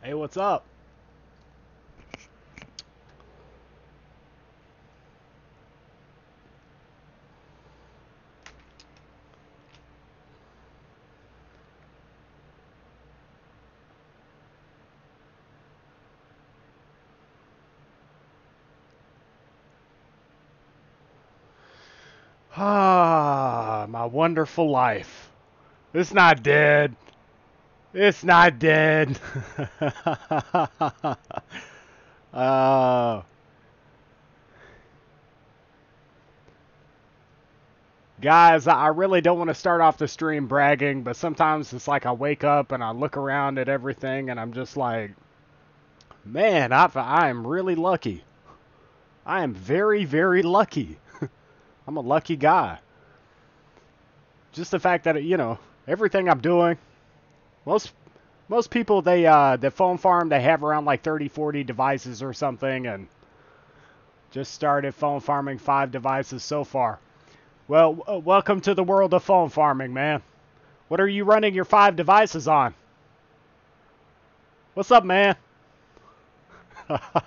Hey, what's up? Ah, my wonderful life. It's not dead. It's not dead. uh, Guys, I really don't want to start off the stream bragging, but sometimes it's like I wake up and I look around at everything and I'm just like, man, I am really lucky. I am very, very lucky. I'm a lucky guy. Just the fact that, everything I'm doing, most most people the phone farm, they have around like 30, 40 devices or something, and just started phone farming 5 devices so far. Well, welcome to the world of phone farming, man. What are you running your 5 devices on? What's up, man? But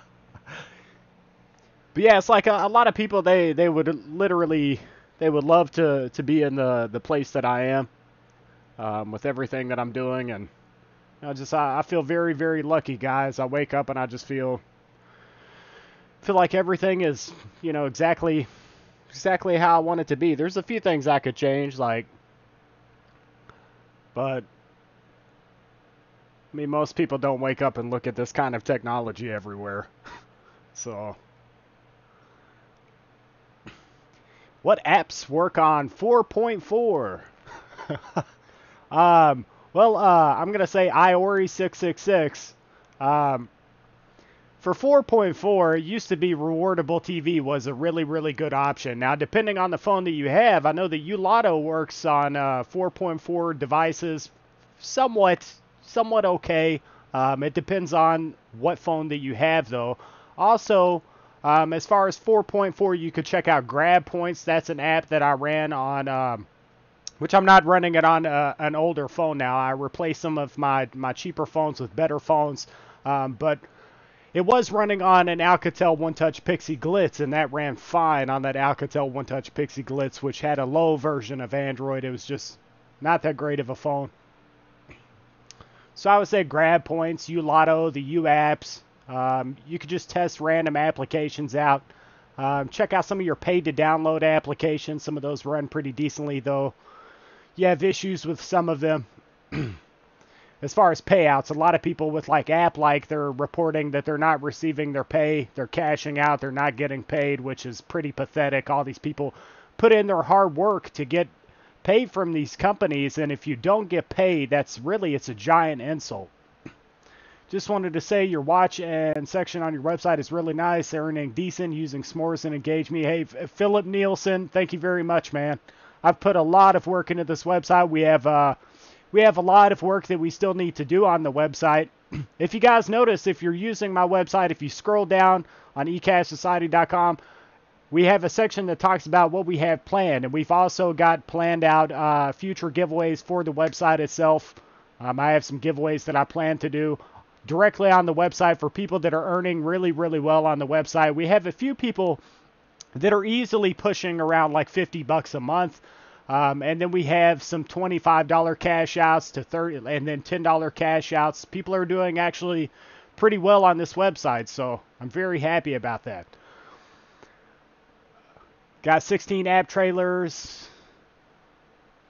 yeah, it's like a lot of people, they would literally, they would love to be in the place that I am, with everything that I'm doing. And I feel very, very lucky, guys. I wake up and I just feel like everything is, exactly how I want it to be. There's a few things I could change, but I mean, most people don't wake up and look at this kind of technology everywhere. So, what apps work on 4.4? I'm gonna say Iori 666. For 4.4, it used to be rewardable TV was a really, really good option. Now, depending on the phone that you have, I know that Ulotto works on 4.4 devices somewhat okay. It depends on what phone that you have, though. Also, as far as 4.4, you could check out Grab Points. That's an app that I ran on, which I'm not running it on an older phone now. I replaced some of my cheaper phones with better phones, but it was running on an Alcatel One Touch Pixie Glitz, and that ran fine on that Alcatel One Touch Pixie Glitz, which had a low version of Android. It was just not that great of a phone. So I would say Grab Points, Ulotto, the U apps. You could just test random applications out. Check out some of your paid to download applications. Some of those run pretty decently, though you have issues with some of them. As far as payouts, a lot of people with they're reporting that they're not receiving their pay. They're cashing out. They're not getting paid, which is pretty pathetic. All these people put in their hard work to get paid from these companies, and if you don't get paid, it's a giant insult. Just wanted to say your watch and section on your website is really nice. Earning decent using s'mores and engage me. Hey, Philip Nielsen, thank you very much, man. I've put a lot of work into this website. We have a lot of work that we still need to do on the website. If you guys notice, if you're using my website, if you scroll down on ECashociety.com, we have a section that talks about what we have planned, and we've also got planned out future giveaways for the website itself. I have some giveaways that I plan to do directly on the website for people that are earning really, really well on the website. We have a few people that are easily pushing around like $50 a month. And then we have some $25 cash outs to 30, and then $10 cash outs. People are doing actually pretty well on this website, so I'm very happy about that. Got 16 app trailers.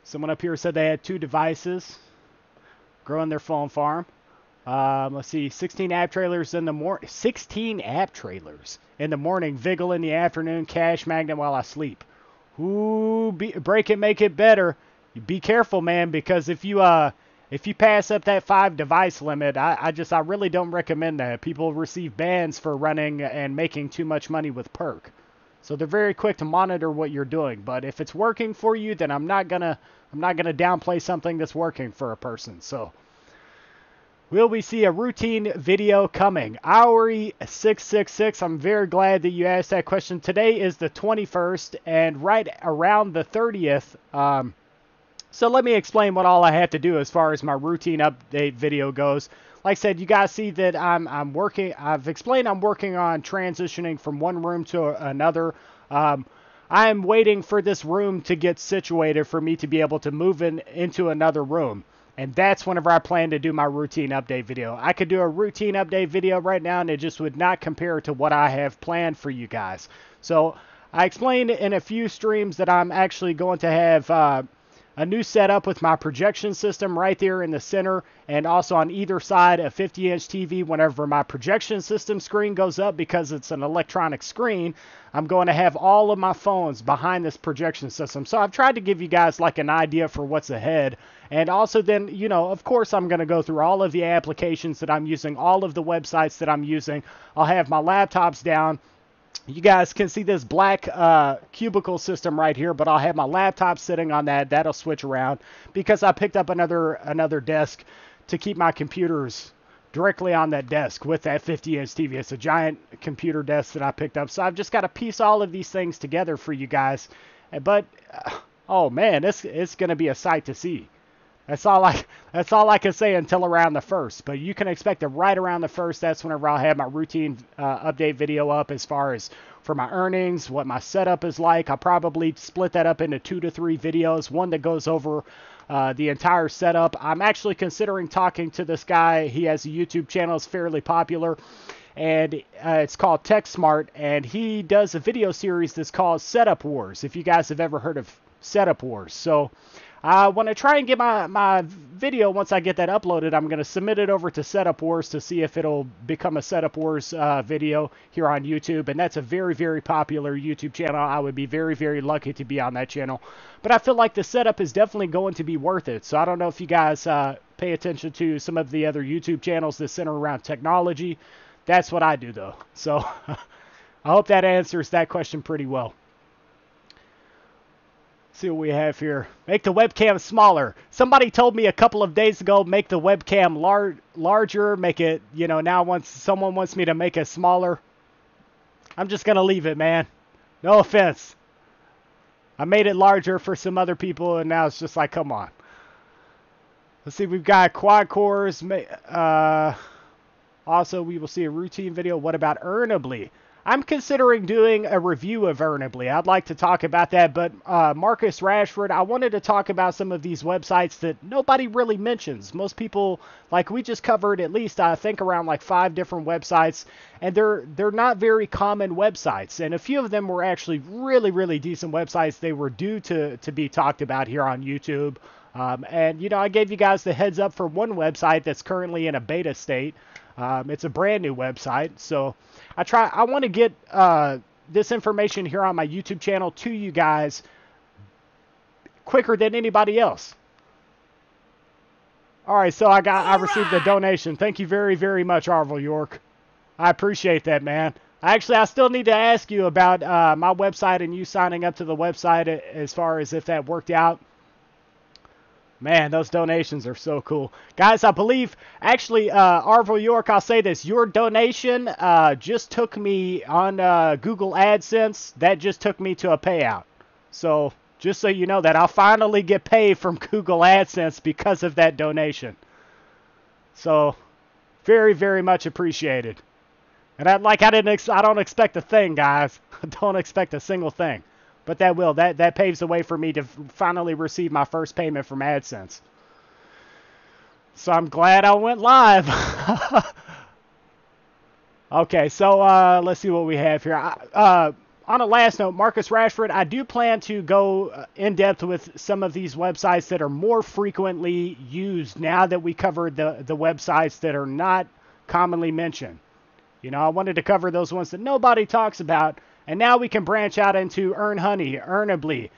Someone up here said they had 2 devices growing their phone farm. Let's see, 16 app trailers in the morning. 16 app trailers in the morning, Vigil in the afternoon, Cash Magnet while I sleep. Ooh, break it, make it better. Be careful, man, because if you pass up that 5 device limit, I really don't recommend that. People receive bans for running and making too much money with perk. So they're very quick to monitor what you're doing. But if it's working for you, then I'm not gonna downplay something that's working for a person. So will we see a routine video coming? Auri666, I'm very glad that you asked that question. Today is the 21st, and right around the 30th. So let me explain what all I have to do as far as my routine update video goes. like I said, you guys see that I'm working. I've explained I'm working on transitioning from one room to another. I'm waiting for this room to get situated for me to be able to move into another room. And that's whenever I plan to do my routine update video. I could do a routine update video right now and it just would not compare to what I have planned for you guys. So I explained in a few streams that I'm actually going to have a new setup with my projection system right there in the center, and also on either side a 50-inch TV. Whenever my projection system screen goes up, because it's an electronic screen, I'm going to have all of my phones behind this projection system. So I've tried to give you guys like an idea for what's ahead. And also then, you know, of course I'm going to go through all of the applications that I'm using, all of the websites that I'm using. I'll have my laptops down. You guys can see this black cubicle system right here, but I'll have my laptop sitting on that. That'll switch around because I picked up another desk to keep my computers directly on that desk with that 50-inch TV. It's a giant computer desk that I picked up. So I've just got to piece all of these things together for you guys. But, oh man, it's going to be a sight to see. That's all I can say until around the 1st. But you can expect it right around the 1st. That's whenever I'll have my routine update video up as far as for my earnings, what my setup is like. I'll probably split that up into 2 to 3 videos. One that goes over the entire setup. I'm actually considering talking to this guy. He has a YouTube channel. It's fairly popular. And it's called TechSmart. And he does a video series that's called Setup Wars, if you guys have ever heard of Setup Wars. So I want to try and get my video, once I get that uploaded, I'm going to submit it over to Setup Wars to see if it'll become a Setup Wars video here on YouTube. And that's a very, very popular YouTube channel. I would be very, very lucky to be on that channel. But I feel like the setup is definitely going to be worth it. So I don't know if you guys pay attention to some of the other YouTube channels that center around technology. That's what I do, though. So I hope that answers that question pretty well. See what we have here. Make the webcam smaller. Somebody told me a couple of days ago, make the webcam larger, make it, you know, now once someone wants me to make it smaller, I'm just going to leave it, man. No offense. I made it larger for some other people, and now it's just like, come on. Let's see, we've got quad cores. Also, we will see a routine video. What about Earnably? I'm considering doing a review of Earnably. I'd like to talk about that, but Marcus Rashford, I wanted to talk about some of these websites that nobody really mentions. Most people, like we just covered at least, I think, around like 5 different websites, and they're not very common websites. And a few of them were actually really, really decent websites. They were due to be talked about here on YouTube. And, you know, I gave you guys the heads up for one website that's currently in a beta state. It's a brand new website, so I want to get this information here on my YouTube channel to you guys quicker than anybody else. All right, so I received a donation. Thank you very, very much, Arvel York. I appreciate that, man. I still need to ask you about my website and you signing up to the website as far as if that worked out. Man, those donations are so cool. Guys, I believe, actually, Arvel York, I'll say this. Your donation just took me on Google AdSense. That just took me to a payout. So, just so you know that, I'll finally get paid from Google AdSense because of that donation. So, very, very much appreciated. And I don't expect a thing, guys. I don't expect a single thing. But that paves the way for me to finally receive my first payment from AdSense. So I'm glad I went live. Okay, so let's see what we have here. On a last note, Marcus Rashford, I do plan to go in depth with some of these websites that are more frequently used now that we covered the websites that are not commonly mentioned. You know, I wanted to cover those ones that nobody talks about. And now we can branch out into EarnHoney, Earnably,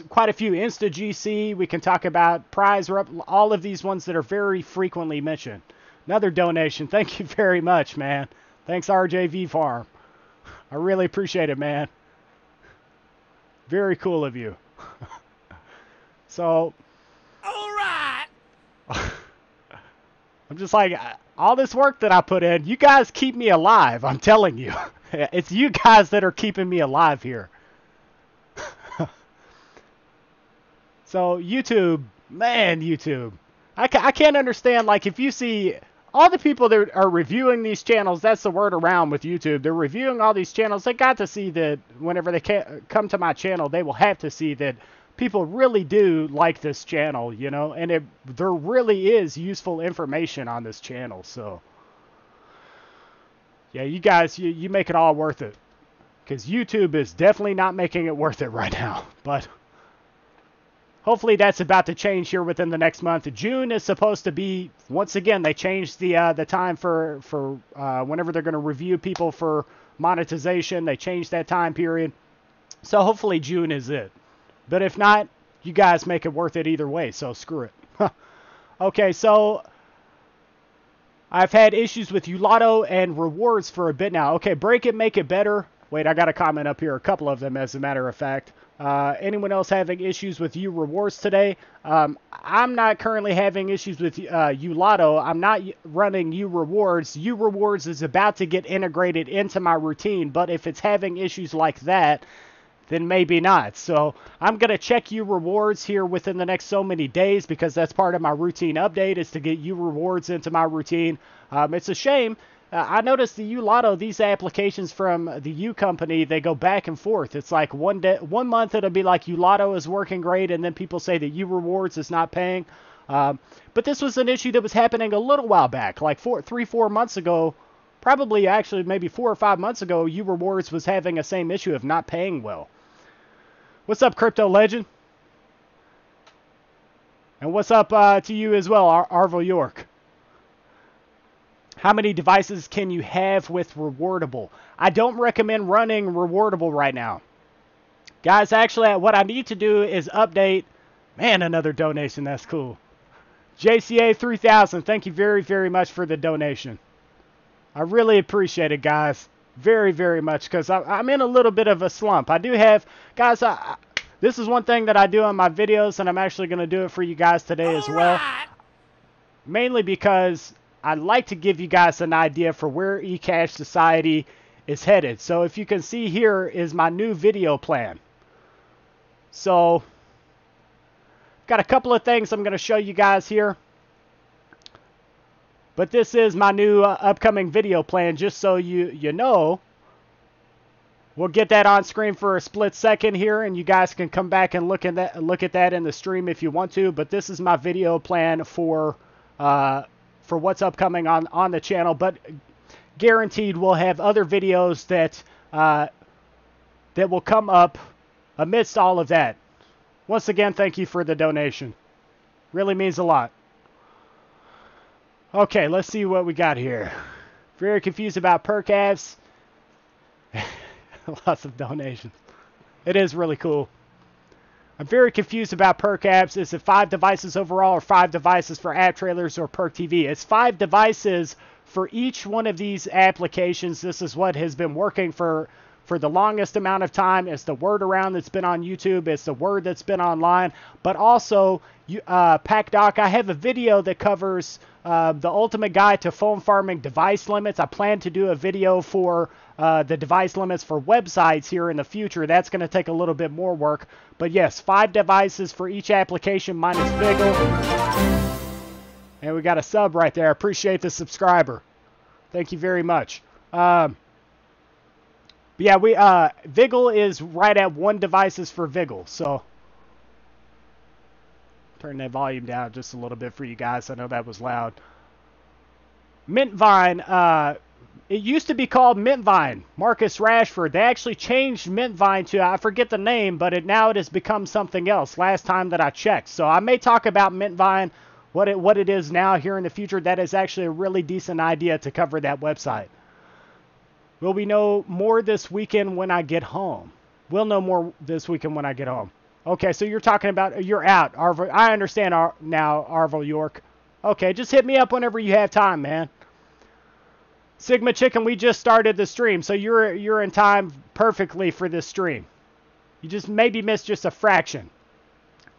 quite a few, InstaGC. We can talk about Prize, all of these ones that are very frequently mentioned. Another donation. Thank you very much, man. Thanks, RJV Farm. I really appreciate it, man. Very cool of you. So, all right. I'm just like, all this work that I put in, you guys keep me alive, I'm telling you. It's you guys that are keeping me alive here. So, YouTube, man, YouTube. I can't understand, like, if you see all the people that are reviewing these channels, that's the word around with YouTube. They're reviewing all these channels. They got to see that whenever they come to my channel, they will have to see that people really do like this channel, you know, and there really is useful information on this channel. So, yeah, you guys, you make it all worth it. Because YouTube is definitely not making it worth it right now. But hopefully that's about to change here within the next month. June is supposed to be, once again, they changed the time for whenever they're going to review people for monetization. They changed that time period. So hopefully June is it. But if not, you guys make it worth it either way, so screw it. Okay, so I've had issues with Ulotto and rewards for a bit now. Okay, break it, make it better. Wait, I got a comment up here, a couple of them as a matter of fact. Anyone else having issues with U rewards today? I'm not currently having issues with Ulotto. I'm not running U rewards. U rewards is about to get integrated into my routine, but if it's having issues like that, then maybe not. So I'm going to check U rewards here within the next so many days because that's part of my routine update is to get U rewards into my routine. It's a shame. I noticed the U Lotto, these applications from the U company, they go back and forth. It's like one month it'll be like U Lotto is working great, and then people say that U Rewards is not paying. But this was an issue that was happening a little while back, like 3-4 months ago. Probably actually maybe 4 or 5 months ago, U Rewards was having the same issue of not paying well. What's up, Crypto Legend? And what's up to you as well, Arvo York? How many devices can you have with Rewardable? I don't recommend running Rewardable right now. Guys, actually, what I need to do is update. Man, another donation. That's cool. JCA 3000, thank you very, very much for the donation. I really appreciate it, guys. Very, very much, because I'm in a little bit of a slump. I do have, guys, this is one thing that I do on my videos, and I'm actually going to do it for you guys today as well. Mainly because I'd like to give you guys an idea for where ECashociety is headed. So if you can see here is my new video plan. So, got a couple of things I'm going to show you guys here. But this is my new upcoming video plan, just so you know. We'll get that on screen for a split second here, and you guys can come back and look at that in the stream if you want to. But this is my video plan for what's upcoming on the channel. But guaranteed, we'll have other videos that will come up amidst all of that. Once again, thank you for the donation. Really means a lot. Okay, let's see what we got here. Very confused about perk apps. Lots of donations. It is really cool. I'm very confused about perk apps. Is it 5 devices overall or 5 devices for app trailers or perk TV? It's 5 devices for each one of these applications. This is what has been working for the longest amount of time. It's the word around that's been on YouTube. It's the word that's been online. But also, PackDoc, I have a video that covers the ultimate guide to phone farming device limits. I plan to do a video for the device limits for websites here in the future. That's going to take a little bit more work. But yes, 5 devices for each application minus Vigil. And we got a sub right there. I appreciate the subscriber. Thank you very much. Yeah, Vigil is right at 1 devices for Vigil. So turn that volume down just a little bit for you guys. I know that was loud. Mintvine, it used to be called Mintvine. Marcus Rashford. They actually changed Mintvine to, I forget the name, but now it has become something else last time that I checked. So I may talk about Mintvine, what it is now here in the future. That is actually a really decent idea to cover that website. Will we know more this weekend when I get home? We'll know more this weekend when I get home. Okay, so you're talking about, you're out, Arvo. I understand now, Arvo York. Okay, just hit me up whenever you have time, man. Sigma Chicken, we just started the stream, so you're in time perfectly for this stream. You just maybe missed just a fraction.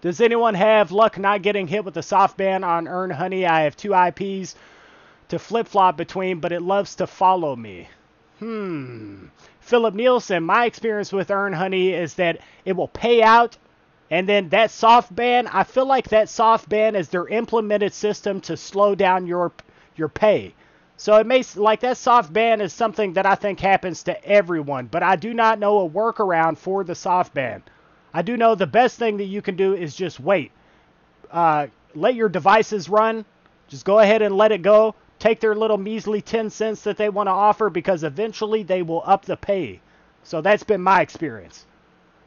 Does anyone have luck not getting hit with a soft ban on Earn Honey? I have 2 IPs to flip-flop between, but it loves to follow me. Philip Nielsen, my experience with Earn Honey is that it will pay out And then that soft ban, I feel like that soft ban is their implemented system to slow down your pay. So it makes like that soft ban is something that I think happens to everyone, but I do not know a workaround for the soft ban. I do know the best thing that you can do is just wait. Let your devices run. Just go ahead and let it go. Take their little measly 10 cents that they want to offer, because eventually they will up the pay. So that's been my experience.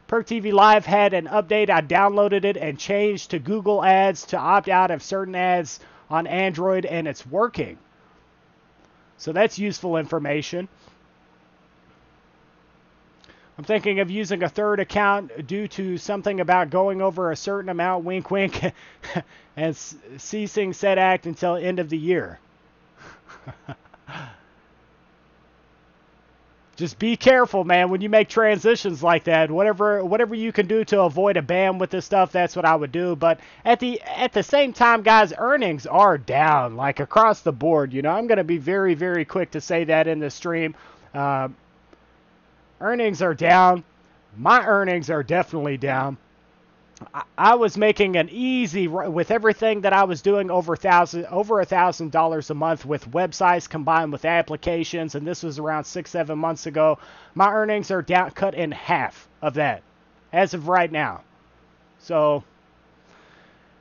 Perk TV Live had an update. I downloaded it and changed to Google Ads to opt out of certain ads on Android, and it's working. So that's useful information. I'm thinking of using a third account due to something about going over a certain amount, wink wink, and ceasing said act until end of the year. Just be careful, man, when you make transitions like that. Whatever you can do to avoid a ban with this stuff, that's what I would do. But at the same time, guys, earnings are down, like across the board. You know, I'm going to be very, very quick to say that in the stream. Earnings are down. My earnings are definitely down. I was making an easy, with everything that I was doing, over $1,000 a month with websites combined with applications, and this was around 6-7 months ago. My earnings are down, cut in half of that as of right now. So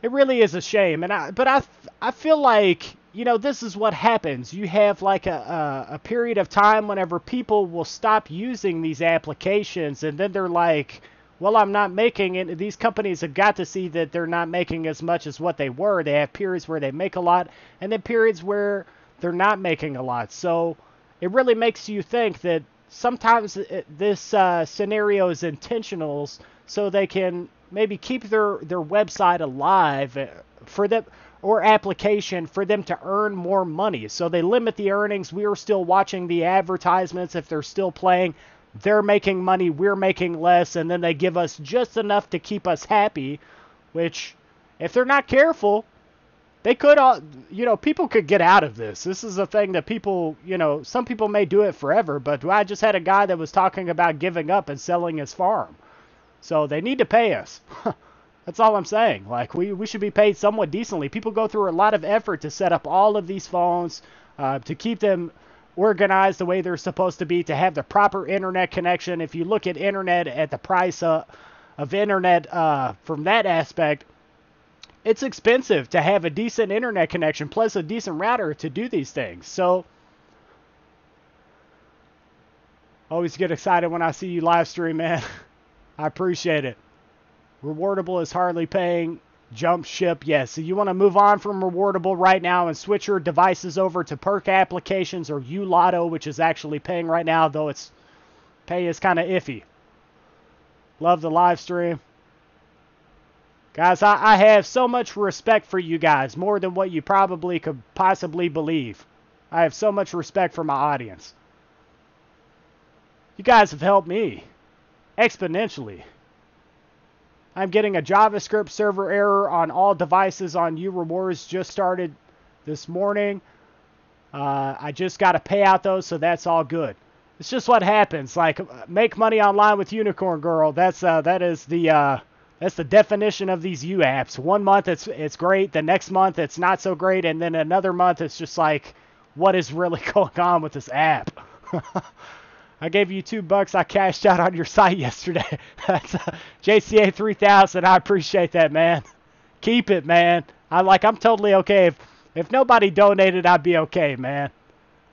it really is a shame. But I feel like, you know, this is what happens. You have like a period of time whenever people will stop using these applications, and then they're like, well, I'm not making it. These companies have got to see that they're not making as much as what they were. They have periods where they make a lot, and then periods where they're not making a lot. So it really makes you think that sometimes this scenario is intentional, so they can maybe keep their website alive for them, or application for them to earn more money. So they limit the earnings. We are still watching the advertisements if they're still playing. They're making money, we're making less, and then they give us just enough to keep us happy, which, if they're not careful, they could, people could get out of this. This is a thing that people, some people may do it forever, but I just had a guy that was talking about giving up and selling his farm. So they need to pay us. That's all I'm saying. Like, we should be paid somewhat decently. People go through a lot of effort to set up all of these phones, to keep them organized the way they're supposed to be, to have the proper internet connection. If you look at internet at the price of internet from that aspect, it's expensive to have a decent internet connection plus a decent router to do these things. So always get excited when I see you live stream, man. I appreciate it. Rewardable is hardly paying. Jump ship, yes. So you want to move on from Rewardable right now and switch your devices over to Perk applications or Lotto, which is actually paying right now, though its pay is kind of iffy. Love the live stream. Guys, I have so much respect for you guys, more than what you probably could possibly believe. I have so much respect for my audience. You guys have helped me exponentially. I'm getting a JavaScript server error on all devices on Rewards. Just started this morning. I just got to pay out those, so that's all good. It's just what happens. Like, make money online with Unicorn Girl. That's the definition of these U apps. 1 month it's great. The next month it's not so great, and then another month it's just like, what is really going on with this app? I gave you $2. I cashed out on your site yesterday. That's JCA 3000. I appreciate that, man. Keep it, man. I'm totally okay. If nobody donated, I'd be okay, man.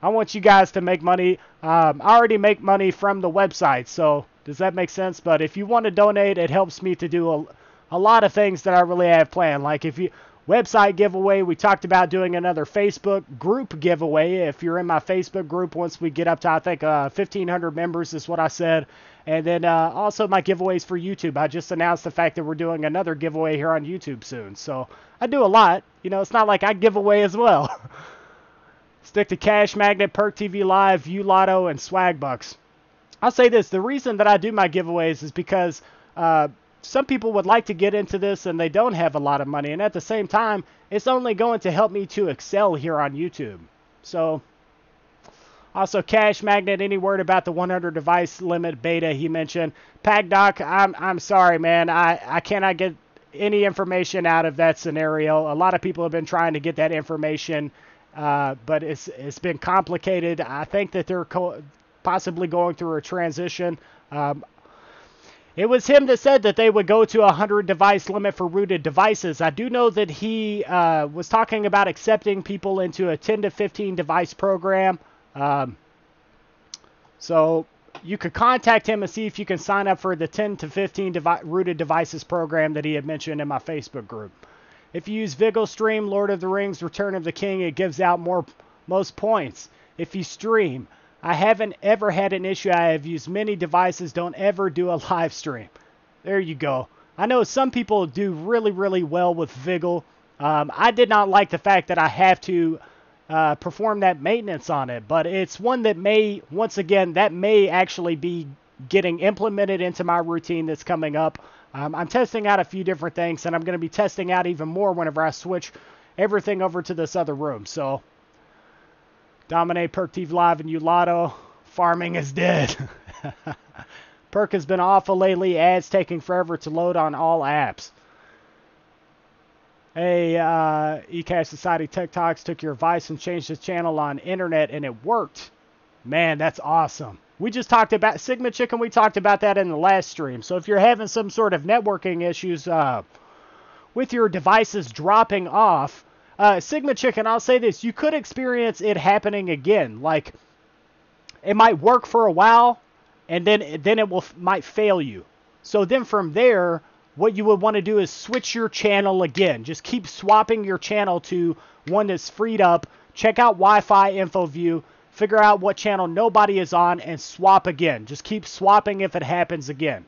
I want you guys to make money. I already make money from the website, so does that make sense? But if you want to donate, it helps me to do a lot of things that I really have planned. Like if you website giveaway, we talked about doing another Facebook group giveaway. If you're in my Facebook group, once we get up to, I think, 1,500 members is what I said. And then also my giveaways for YouTube. I just announced the fact that we're doing another giveaway here on YouTube soon. So I do a lot. It's not like I give away as well. Stick to Cash Magnet, Perk TV Live, Lotto, and Swag Bucks. I'll say this. The reason that I do my giveaways is because some people would like to get into this and they don't have a lot of money. And at the same time, it's only going to help me to excel here on YouTube. So Also, Cash Magnet, any word about the 100 device limit beta he mentioned? Pagdoc, I'm sorry, man. I cannot get any information out of that scenario. A lot of people have been trying to get that information, but it's been complicated. I think that they're possibly going through a transition. It was him that said that they would go to a 100 device limit for rooted devices. I do know that he was talking about accepting people into a 10 to 15 device program. So you could contact him and see if you can sign up for the 10 to 15 rooted devices program that he had mentioned in my Facebook group. If you use Vigil Stream, Lord of the Rings, Return of the King, it gives out most points. If you stream, I haven't ever had an issue. I have used many devices. Don't ever do a live stream. There you go. I know some people do really, really well with Vigil. I did not like the fact that I have to perform that maintenance on it, but it's one that may, once again, that may actually be getting implemented into my routine that's coming up. I'm testing out a few different things, and I'm going to be testing out even more whenever I switch everything over to this other room. So, Dominate, Perk TV Live, and Ulotto. Farming is dead. Perk has been awful lately. Ads taking forever to load on all apps. Hey, ECashociety TechTalks took your advice and changed the channel on internet, and it worked. Man, that's awesome. We just talked about Sigma Chicken. We talked about that in the last stream. So if you're having some sort of networking issues with your devices dropping off, Sigma Chicken, I'll say this. You could experience it happening again. Like, it might work for a while, and then it might fail you. So then from there, what you would want to do is switch your channel again. Just keep swapping your channel to one that's freed up. Check out Wi-Fi info view. Figure out what channel nobody is on and swap again. Just keep swapping if it happens again.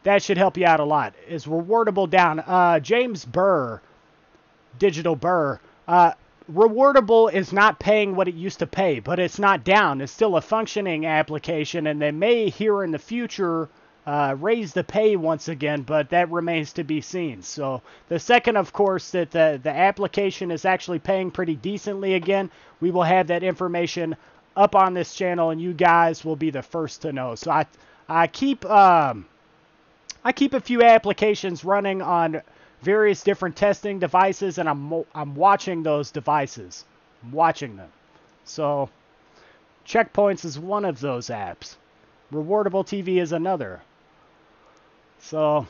That should help you out a lot. Is Rewardable down? James Burr, Digital Burr. Rewardable is not paying what it used to pay, but it's not down. It's still a functioning application, and they may here in the future raise the pay once again, but that remains to be seen. So the second, of course, that the application is actually paying pretty decently again, we will have that information up on this channel, and you guys will be the first to know. So I keep a few applications running on various different testing devices, and I'm watching those devices. I'm watching them. So Checkpoints is one of those apps. Rewardable TV is another. So,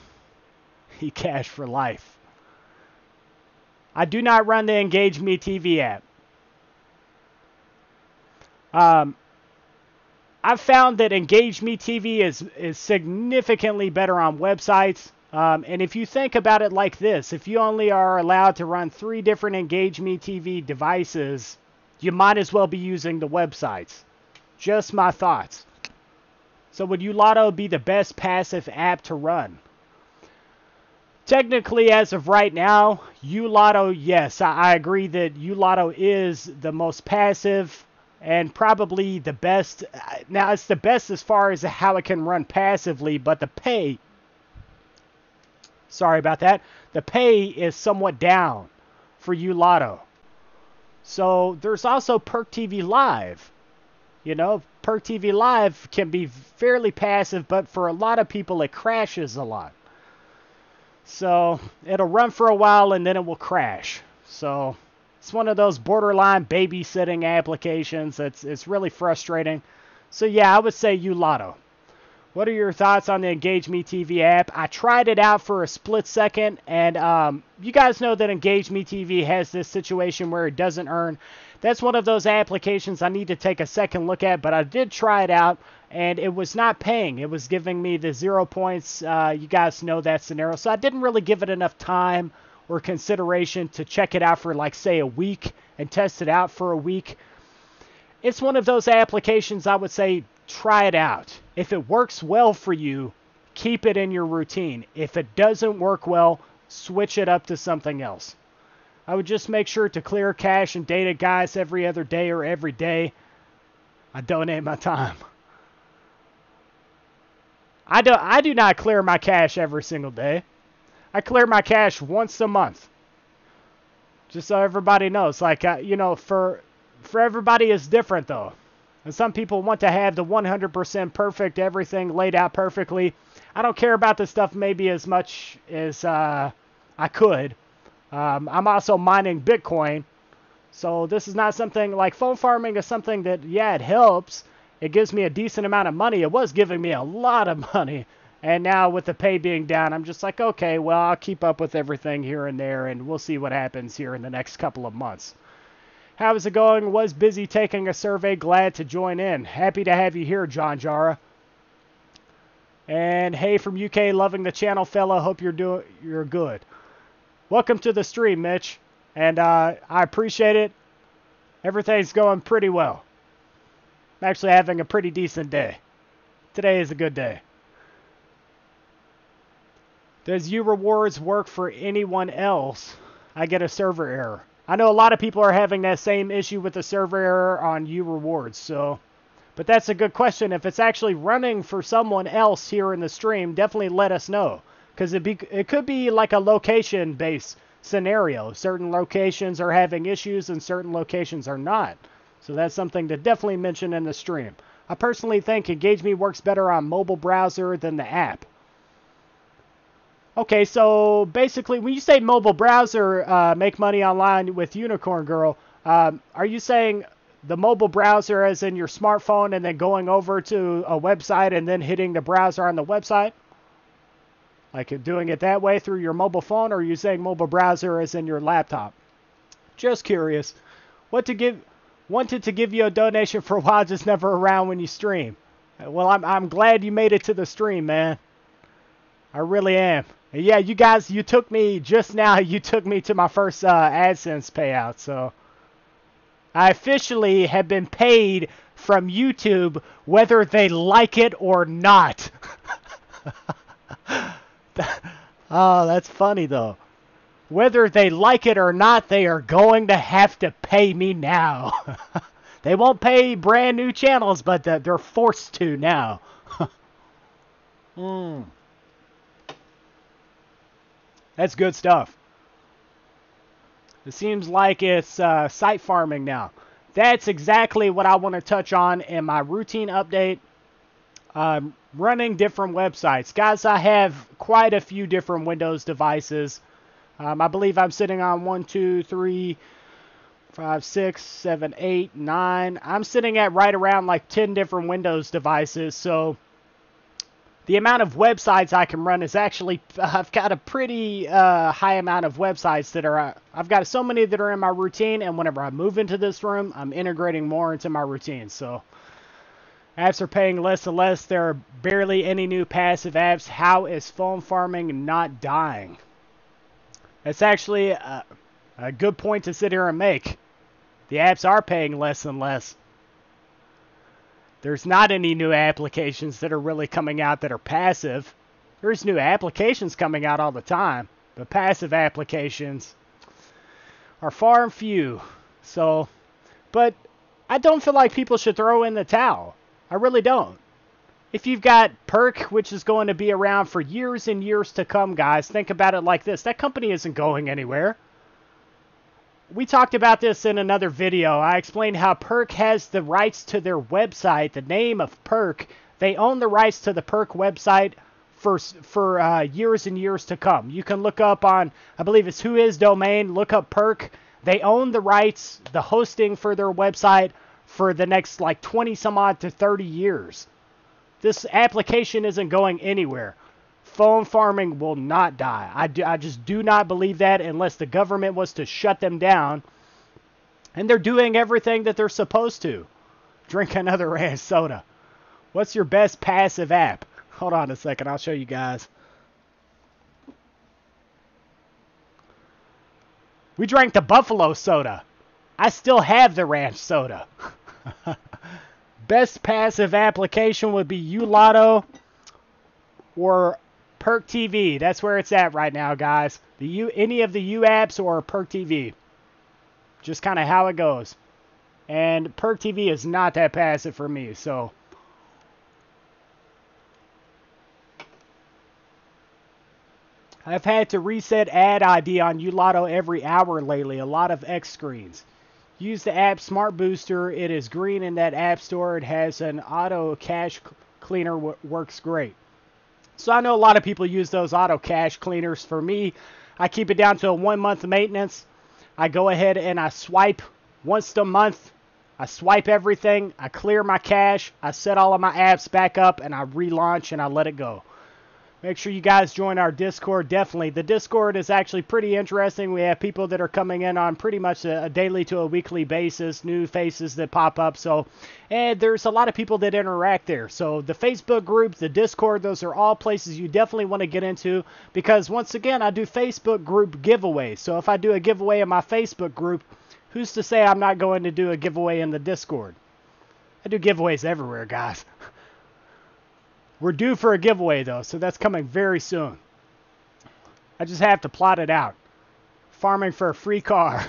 eCash for life. I do not run the Engage Me TV app. I've found that Engage Me TV is significantly better on websites. And if you think about it like this, if you only are allowed to run 3 different Engage Me TV devices, you might as well be using the websites. Just my thoughts. So would Ulotto be the best passive app to run? Technically, as of right now, Ulotto, yes. I agree that Ulotto is the most passive and probably the best. Now, it's the best as far as how it can run passively, but the pay, sorry about that, the pay is somewhat down for Ulotto. So there's also Perk TV Live. You know, Perk TV Live can be fairly passive, but for a lot of people it crashes a lot. So it'll run for a while and then it will crash. So it's one of those borderline babysitting applications. It's really frustrating. So yeah, I would say Ulotto. What are your thoughts on the Engage Me TV app? I tried it out for a split second, and you guys know that Engage Me TV has this situation where it doesn't earn. That's one of those applications I need to take a second look at, but I did try it out, and it was not paying. It was giving me the 0 points. You guys know that scenario. So I didn't really give it enough time or consideration to check it out for, like, say, a week and test it out for a week. It's one of those applications I would say try it out. If it works well for you, keep it in your routine. If it doesn't work well, switch it up to something else. I would just make sure to clear cache and data, guys, every other day or every day. I donate my time. I do not clear my cache every single day. I clear my cache once a month. Just so everybody knows. Like, you know, for everybody is different, though. And some people want to have the 100% perfect, everything laid out perfectly. I don't care about this stuff maybe as much as I could. I'm also mining Bitcoin. So this is not something like phone farming is something that, yeah, it helps. It gives me a decent amount of money. It was giving me a lot of money. And now with the pay being down, I'm just like, okay, well, I'll keep up with everything here and there, and we'll see what happens here in the next couple of months. How's it going? Was busy taking a survey. Glad to join in. Happy to have you here, John Jara. And hey from UK, loving the channel, fella. Hope you're good. Welcome to the stream, Mitch. And I appreciate it. Everything's going pretty well. I'm actually having a pretty decent day. Today is a good day. Does U Rewards work for anyone else? I get a server error. I know a lot of people are having that same issue with the server error on U Rewards, so. But that's a good question. If it's actually running for someone else here in the stream, definitely let us know. Because it could be like a location-based scenario. Certain locations are having issues and certain locations are not. So that's something to definitely mention in the stream. I personally think Engage Me works better on mobile browser than the app. Okay, so basically, when you say mobile browser, make money online with Unicorn Girl, are you saying the mobile browser as in your smartphone and then going over to a website and then hitting the browser on the website? Like doing it that way through your mobile phone, or are you saying mobile browser as in your laptop? Just curious. Wanted to give you a donation for a while, just never around when you stream. Well, I'm glad you made it to the stream, man. I really am. Yeah, you guys, you took me just now. You took me to my first AdSense payout. So I officially have been paid from YouTube, whether they like it or not. Oh, that's funny though. Whether they like it or not, they are going to have to pay me now. They won't pay brand new channels, but they're forced to now. That's good stuff. It seems like it's site farming now. That's exactly what I want to touch on in my routine update. Running different websites. Guys, I have quite a few different Windows devices. I believe I'm sitting on 1, 2, 3, 5, 6, 7, 8, 9. I'm sitting at right around like 10 different Windows devices. So the amount of websites I can run is actually, I've got a pretty high amount of websites that are, I've got so many that are in my routine, and whenever I move into this room, I'm integrating more into my routine. So apps are paying less and less. There are barely any new passive apps. How is phone farming not dying? That's actually a good point to sit here and make. The apps are paying less and less. There's not any new applications that are really coming out that are passive. There's new applications coming out all the time, but passive applications are far and few. So, but I don't feel like people should throw in the towel. I really don't. If you've got Perk, which is going to be around for years and years to come, guys, think about it like this. That company isn't going anywhere. We talked about this in another video. I explained how Perk has the rights to their website, the name of Perk. They own the rights to the Perk website for years and years to come. You can look up on, I believe it's Whois domain, look up Perk. They own the rights, the hosting for their website for the next like 20 some odd to 30 years. This application isn't going anywhere. Phone farming will not die. I just do not believe that unless the government was to shut them down. And they're doing everything that they're supposed to. Drink another ranch soda. What's your best passive app? Hold on a second. I'll show you guys. We drank the buffalo soda. I still have the ranch soda. Best passive application would be Ulotto or Perk TV. That's where it's at right now, guys. Any of the U apps or Perk TV. Just kind of how it goes. And Perk TV is not that passive for me, so. I've had to reset ad ID on Ulotto every hour lately. A lot of X screens. use the app Smart Booster. It is green in that app store. It has an auto cache cleaner, works great. So I know a lot of people use those auto cache cleaners. For me, I keep it down to a 1 month maintenance. I go ahead and I swipe once a month. I swipe everything. I clear my cache. I set all of my apps back up and I relaunch and I let it go. Make sure you guys join our Discord. Definitely. The Discord is actually pretty interesting. We have people that are coming in on pretty much a daily to a weekly basis, new faces that pop up. So, and there's a lot of people that interact there. So the Facebook group, the Discord, those are all places you definitely want to get into, because once again, I do Facebook group giveaways. So if I do a giveaway in my Facebook group, who's to say I'm not going to do a giveaway in the Discord? I do giveaways everywhere, guys. We're due for a giveaway, though, so that's coming very soon. I just have to plot it out. Farming for a free car.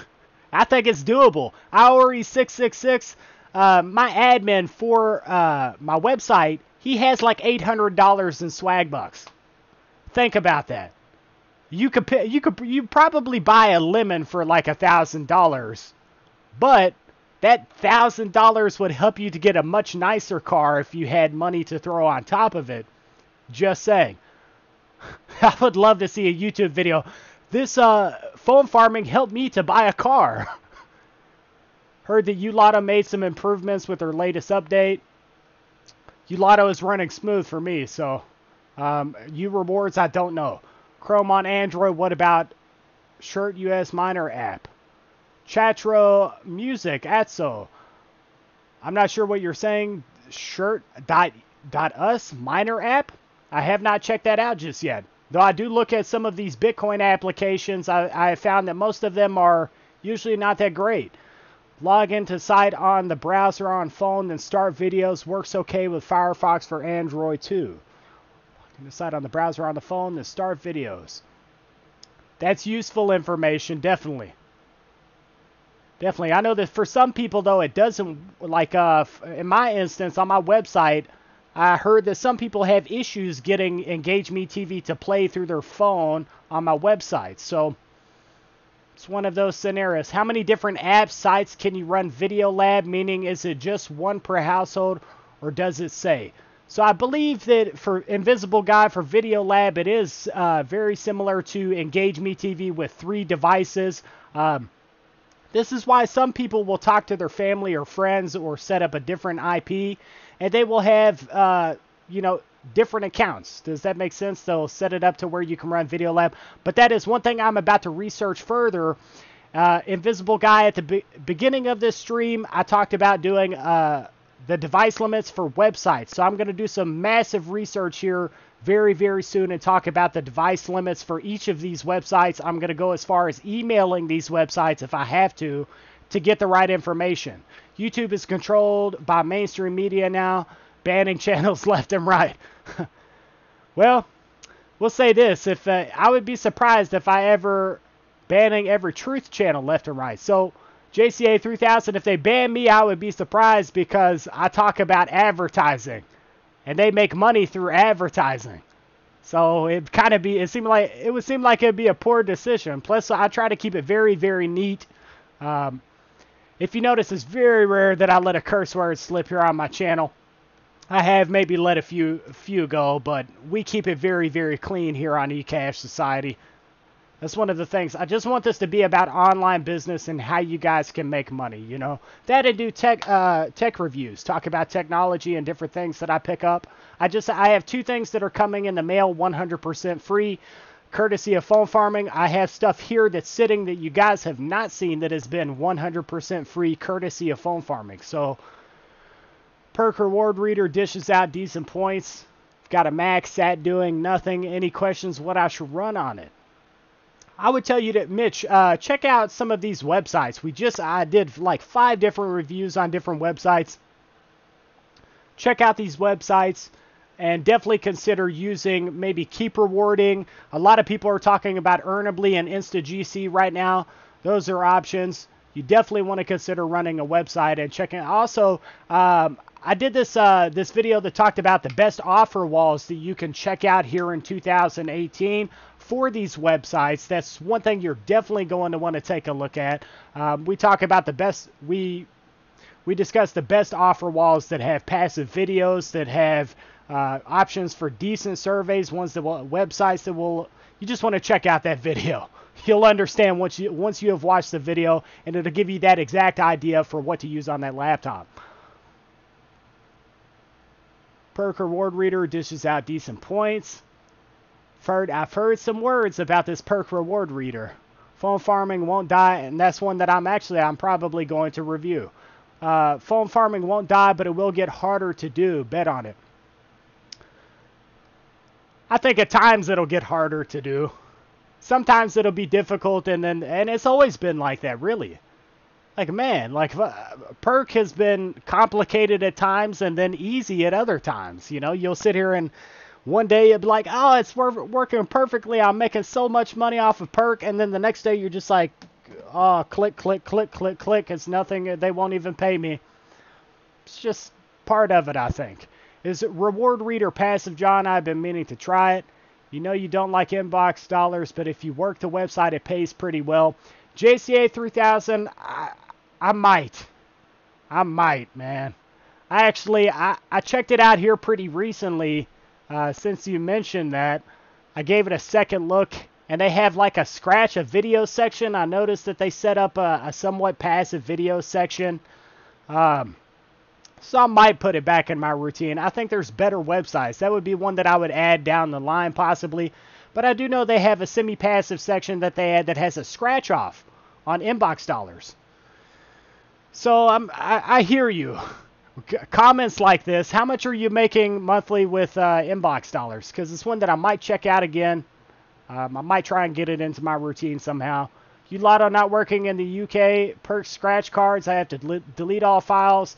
I think it's doable. IORE666, my admin for my website, he has like $800 in swag bucks. Think about that. You probably buy a lemon for like $1,000, but that $1,000 would help you to get a much nicer car if you had money to throw on top of it. Just saying. I would love to see a YouTube video. This phone farming helped me to buy a car. Heard that Ulotto made some improvements with their latest update. Ulotto is running smooth for me, so U rewards, I don't know. Chrome on Android, what about Shirt US Miner app? Chatro Music, Atso. I'm not sure what you're saying. Shirt.us Miner app? I have not checked that out just yet. Though I do look at some of these Bitcoin applications, I found that most of them are usually not that great. Log into site on the browser on phone, then start videos. Works okay with Firefox for Android too. Log into site on the browser on the phone, then start videos. That's useful information, definitely. Definitely. I know that for some people, though, it doesn't, like in my instance, on my website, I heard that some people have issues getting Engage Me TV to play through their phone on my website. So it's one of those scenarios. How many different apps, sites can you run Video Lab? Meaning, is it just one per household, or does it say? So I believe that for Invisible Guy, for Video Lab, it is very similar to Engage Me TV with 3 devices. This is why some people will talk to their family or friends or set up a different IP, and they will have, different accounts. Does that make sense? They'll set it up to where you can run Video Lab. But that is one thing I'm about to research further. Invisible Guy, at the beginning of this stream, I talked about doing the device limits for websites. So I'm going to do some massive research here very, very soon and talk about the device limits for each of these websites. I'm going to go as far as emailing these websites if I have to get the right information. YouTube is controlled by mainstream media now, banning channels left and right. Well, we'll say this. If I would be surprised if I ever banning every truth channel left and right. So JCA 3000, if they ban me, I would be surprised, because I talk about advertising. And they make money through advertising. So it would seem like it'd be a poor decision. Plus, I try to keep it very, very neat. If you notice, it's very rare that I let a curse word slip here on my channel. I have maybe let a few go, but we keep it very, very clean here on ECashociety. That's one of the things. I just want this to be about online business and how you guys can make money, you know. That and do tech reviews, talk about technology and different things that I pick up. I have 2 things that are coming in the mail 100% free, courtesy of Phone Farming. I have stuff here that's sitting that you guys have not seen that has been 100% free, courtesy of Phone Farming. So, Perk Reward Reader dishes out decent points. Got a max sat doing nothing. Any questions what I should run on it? I would tell you that, Mitch, check out some of these websites. I did like 5 different reviews on different websites. Check out these websites and definitely consider using maybe Keep Rewarding. A lot of people are talking about Earnably and InstaGC right now. Those are options. you definitely want to consider running a website and checking. Also, I did this this video that talked about the best offer walls that you can check out here in 2018 for these websites. That's one thing you're definitely going to want to take a look at. We talk about the best. We discuss the best offer walls that have passive videos, that have options for decent surveys, ones that will, websites that will. You just want to check out that video. You'll understand once you have watched the video, and it'll give you that exact idea for what to use on that laptop. Perk Reward Reader dishes out decent points. I've heard some words about this Perk Reward Reader. Phone farming won't die, and that's one that I'm probably going to review. Phone farming won't die, but it will get harder to do. Bet on it. I think at times it'll get harder to do. Sometimes it'll be difficult, and it's always been like that, really. Like, man, like Perk has been complicated at times and then easy at other times. You know, you'll sit here and one day you'll be like, oh, it's working perfectly. I'm making so much money off of Perk. And then the next day you're just like, oh, click, click, click, click, click. It's nothing. They won't even pay me. It's just part of it, I think. Is it Reward Reader passive, John? I've been meaning to try it. You know you don't like inbox dollars, but if you work the website, it pays pretty well. JCA 3000, I might, man. I checked it out here pretty recently. Since you mentioned that, I gave it a second look, and they have like a scratch a video section. I noticed that they set up a somewhat passive video section. So I might put it back in my routine. I think there's better websites. That would be one that I would add down the line possibly. But I do know they have a semi-passive section that they add that has a scratch off on inbox dollars. So I hear you. Comments like this. How much are you making monthly with inbox dollars? Because it's one that I might check out again. I might try and get it into my routine somehow. Lotto not working in the UK. Perk scratch cards. I have to delete all files,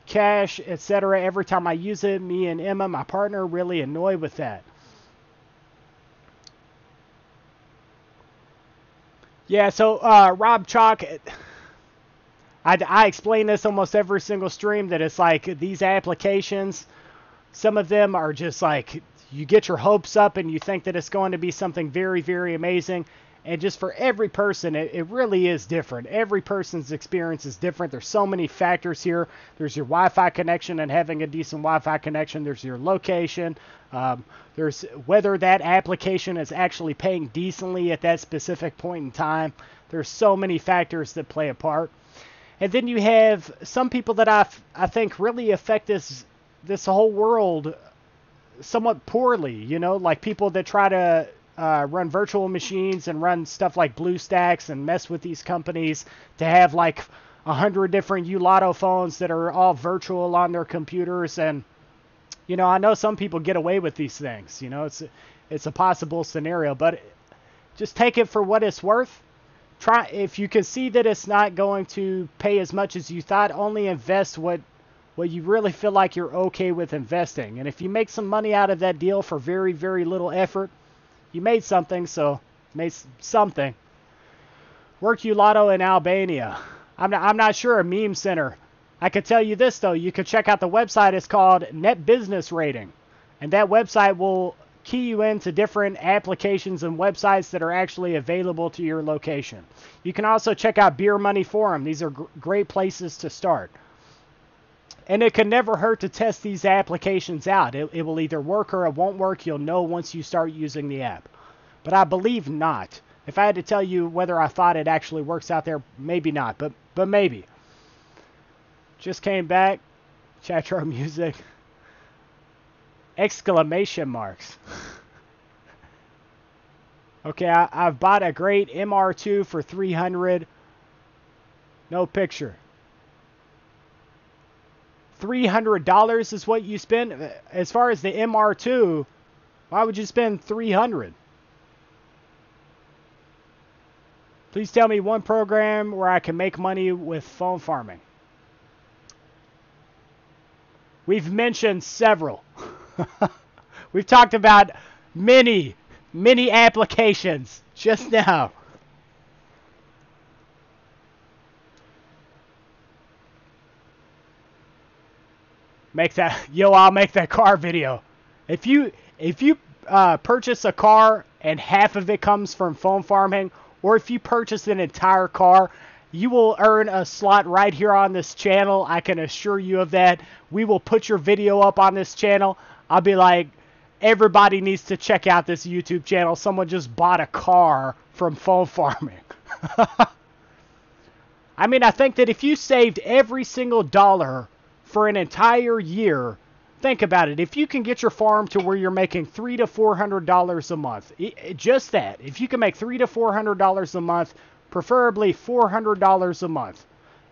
cache, etc. every time I use it. Me and Emma, my partner, really annoyed with that. Yeah, so Rob Chalk, I explain this almost every single stream, that it's like these applications, some of them are just like, you get your hopes up and you think that it's going to be something very, very amazing. And just for every person, it really is different. Every person's experience is different. There's so many factors here. There's your Wi-Fi connection and having a decent Wi-Fi connection. There's your location. There's whether that application is actually paying decently at that specific point in time. There's so many factors that play a part. And then you have some people that I think really affect this whole world somewhat poorly. You know, like people that try to run virtual machines and run stuff like BlueStacks and mess with these companies to have like 100 different Lotto phones that are all virtual on their computers. And, you know, I know some people get away with these things. You know, it's a possible scenario, but just take it for what it's worth. Try, if you can see that it's not going to pay as much as you thought, only invest what you really feel like you're okay with investing. And if you make some money out of that deal for very, very little effort, you made something, so made something. Work Lotto in Albania. I'm not sure. A meme center. I could tell you this, though. You could check out the website. It's called Net Business Rating. And that website will key you into different applications and websites that are actually available to your location. You can also check out Beer Money Forum. These are great places to start. And it can never hurt to test these applications out. It will either work or it won't work. You'll know once you start using the app. But I believe not. If I had to tell you whether I thought it actually works out there, maybe not, but maybe. Just came back. Chatro music. Exclamation marks. Okay, I've bought a great MR2 for $300. No picture. $300 is what you spend. As far as the MR2, why would you spend $300? Please tell me one program where I can make money with phone farming. We've mentioned several. We've talked about many applications just now. Make that, yo, I'll make that car video. If you purchase a car and half of it comes from phone farming, or if you purchase an entire car, you will earn a slot right here on this channel. I can assure you of that. We will put your video up on this channel. I'll be like, everybody needs to check out this YouTube channel. Someone just bought a car from phone farming. I mean, I think that if you saved every single dollar for an entire year, think about it. If you can get your farm to where you're making $300 to $400 a month, just that. If you can make $300 to $400 a month, preferably $400 a month,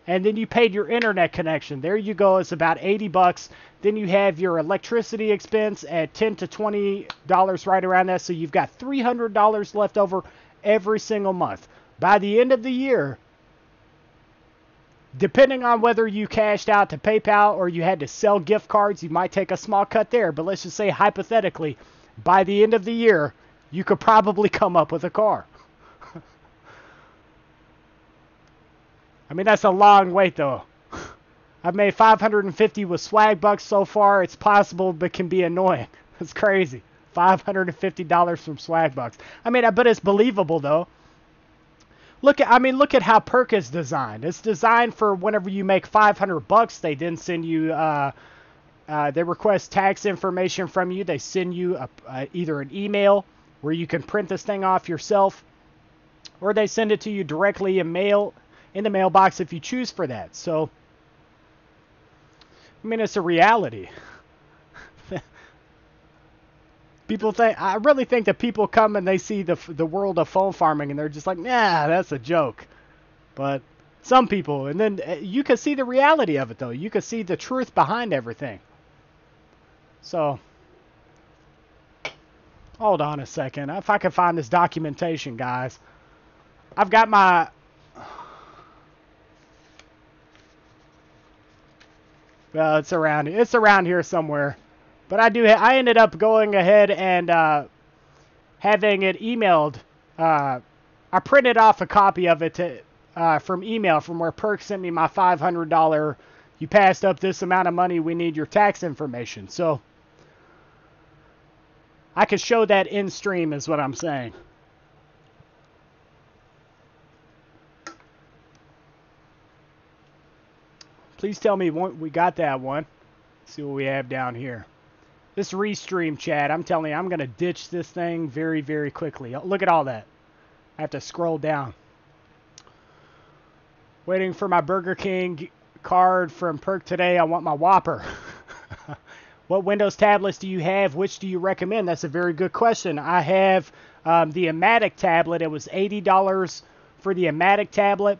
and then you paid your internet connection, there you go. It's about $80. Then you have your electricity expense at $10 to $20 right around that. So you've got $300 left over every single month. By the end of the year, depending on whether you cashed out to PayPal or you had to sell gift cards, you might take a small cut there. But let's just say, hypothetically, by the end of the year, you could probably come up with a car. I mean, that's a long wait, though. I've made 550 with swag bucks so far. It's possible, but can be annoying. It's crazy. $550 from swag bucks. I mean, but it's believable, though. Look at how Perk is designed. It's designed for whenever you make $500, they then send you, they request tax information from you. They send you either an email where you can print this thing off yourself, or they send it to you directly in the mailbox if you choose for that. So, I mean, it's a reality. I really think that people come and they see the world of phone farming and they're just like, nah, that's a joke. But some people, and then you can see the reality of it, though. You can see the truth behind everything. So, hold on a second. If I can find this documentation, guys. I've got my... Well, it's around here somewhere. But I ended up going ahead and having it emailed. I printed off a copy of it from email from where Perk sent me my $500. You passed up this amount of money. We need your tax information. So I could show that in stream is what I'm saying. Please tell me we got that one. Let's see what we have down here. This restream chat, I'm telling you, I'm going to ditch this thing very, very quickly. Look at all that. I have to scroll down. Waiting for my Burger King card from Perk today. I want my Whopper. What Windows tablets do you have? Which do you recommend? That's a very good question. I have the Amatic tablet. It was $80 for the Amatic tablet.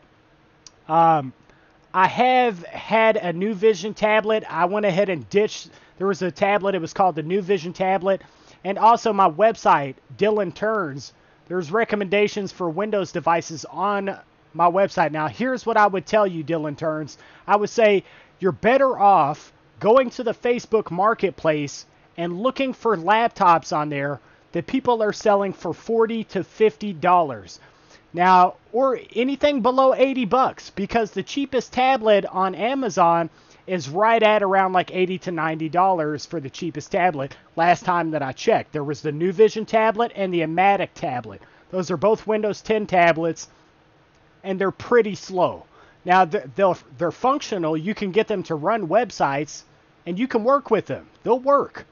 I have had a New Vision tablet. I went ahead and ditched. There was a tablet. It was called the New Vision tablet. And also my website, Dylan Turns. There's recommendations for Windows devices on my website. Now, here's what I would tell you, Dylan Turns. I would say you're better off going to the Facebook Marketplace and looking for laptops on there that people are selling for $40 to $50. Now, or anything below $80, because the cheapest tablet on Amazon is right at around like $80 to $90 for the cheapest tablet. Last time that I checked, there was the New Vision tablet and the Amatic tablet. Those are both Windows 10 tablets, and they're pretty slow. Now, they're functional. You can get them to run websites, and you can work with them. They'll work.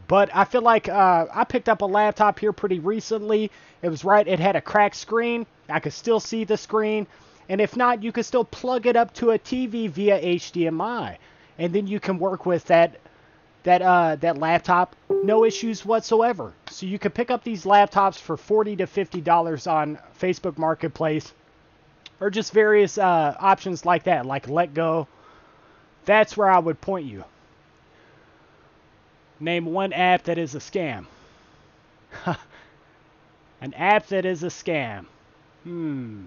But I feel like I picked up a laptop here pretty recently. It had a cracked screen. I could still see the screen. And if not, you could still plug it up to a TV via HDMI. And then you can work with that laptop, no issues whatsoever. So you could pick up these laptops for $40 to $50 on Facebook Marketplace. Or just various options like that, like Let Go. That's where I would point you. Name one app that is a scam. An app that is a scam. I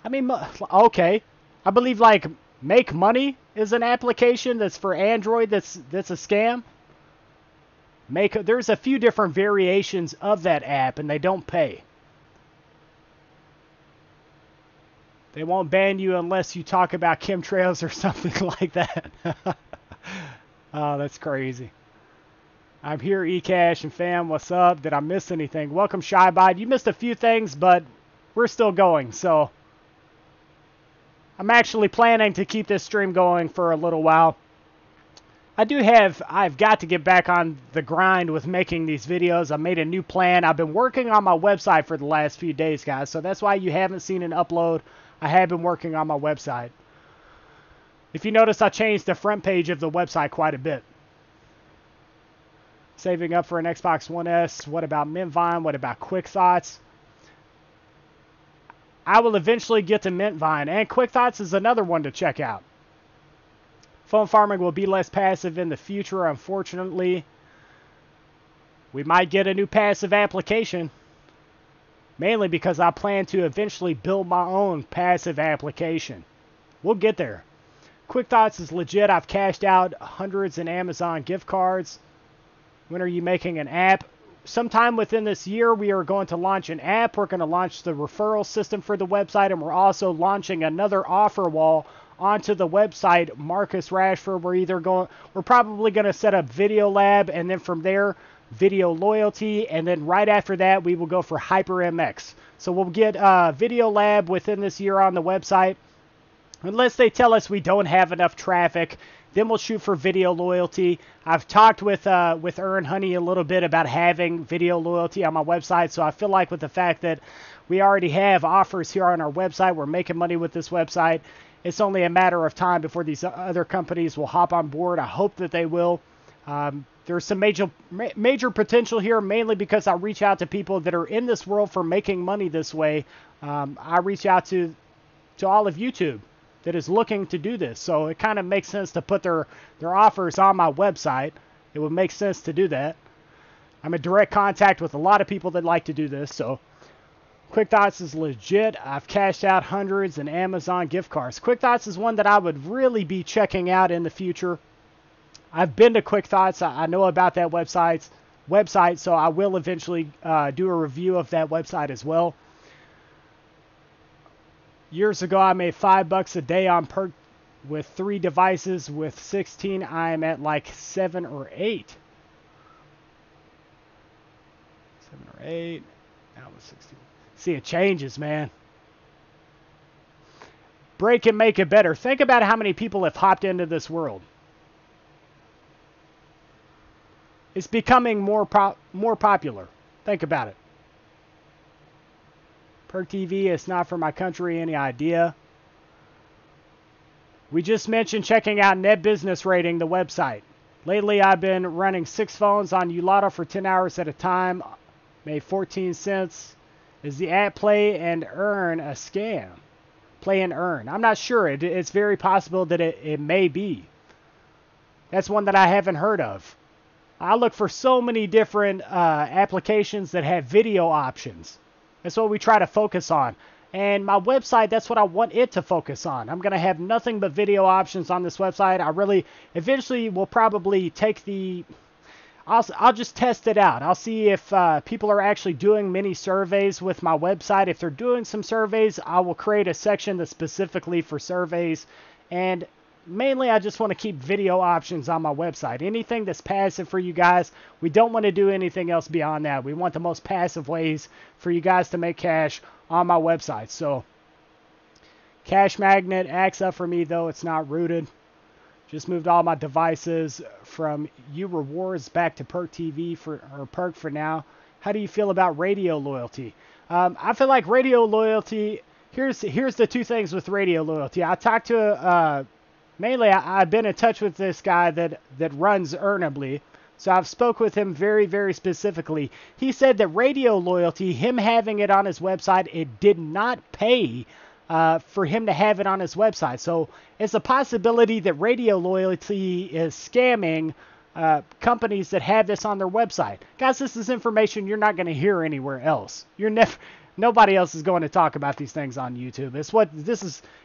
mean, okay. I believe like Make Money is an application that's for Android that's a scam. There's a few different variations of that app, and they don't pay. They won't ban you unless you talk about chemtrails or something like that. Oh, that's crazy. I'm here, ECash and fam. What's up? Did I miss anything? Welcome, Shybot. You missed a few things, but we're still going. So I'm actually planning to keep this stream going for a little while. I've got to get back on the grind with making these videos. I made a new plan. I've been working on my website for the last few days, guys. So that's why you haven't seen an upload. I have been working on my website. If you notice, I changed the front page of the website quite a bit. Saving up for an Xbox One S. What about Mintvine? What about Quick Thoughts? I will eventually get to Mintvine. And Quick Thoughts is another one to check out. Phone farming will be less passive in the future, unfortunately. We might get a new passive application. Mainly because I plan to eventually build my own passive application. We'll get there. Quick Thoughts is legit. I've cashed out hundreds in Amazon gift cards. When are you making an app? Sometime within this year, we are going to launch an app. We're going to launch the referral system for the website, and we're also launching another offer wall onto the website. Marcus Rashford, we're probably going to set up Video Lab, and then from there, Video Loyalty, and then right after that, we will go for HyperMX. So we'll get Video Lab within this year on the website. Unless they tell us we don't have enough traffic, then we'll shoot for Video Loyalty. I've talked with Earn Honey a little bit about having Video Loyalty on my website, so I feel like with the fact that we already have offers here on our website, we're making money with this website, it's only a matter of time before these other companies will hop on board. I hope that they will. There's some major potential here, mainly because I reach out to people that are in this world for making money this way. I reach out to all of YouTube that is looking to do this. So it kind of makes sense to put their offers on my website. It would make sense to do that. I'm in direct contact with a lot of people that like to do this. So Quick Thoughts is legit. I've cashed out hundreds in Amazon gift cards. Quick Thoughts is one that I would really be checking out in the future. I've been to Quick Thoughts. I know about that website, so I will eventually do a review of that website as well. Years ago, I made $5 a day on perk with 3 devices. With 16, I am at like 7 or 8. 7 or 8. Now with 16. See, it changes, man. Break and make it better. Think about how many people have hopped into this world. It's becoming more popular. Think about it. Perk TV, it's not for my country. Any idea? We just mentioned checking out Net Business Rating, the website. Lately, I've been running 6 phones on Ulotto for 10 hours at a time. Made 14 cents. Is the app Play and Earn a scam? Play and Earn. I'm not sure. It's very possible that it may be. That's one that I haven't heard of. I look for so many different applications that have video options. That's what we try to focus on. And my website, that's what I want it to focus on. I'm going to have nothing but video options on this website. I really, eventually will probably take I'll just test it out. I'll see if people are actually doing many surveys with my website. If they're doing some surveys, I will create a section that's specifically for surveys. And mainly, I just want to keep video options on my website. Anything that's passive for you guys, we don't want to do anything else beyond that. We want the most passive ways for you guys to make cash on my website. So, Cash Magnet acts up for me, though it's not rooted. Just moved all my devices from U Rewards back to Perk TV or Perk for now. How do you feel about Radio Loyalty? I feel like Radio Loyalty. Here's the 2 things with Radio Loyalty. I talked to mainly I've been in touch with this guy that runs Earnably. So I've spoke with him very, very specifically. He said that Radio Loyalty, him having it on his website, it did not pay for him to have it on his website. So it's a possibility that Radio Loyalty is scamming companies that have this on their website. Guys, this is information you're not going to hear anywhere else. Nobody else is going to talk about these things on YouTube.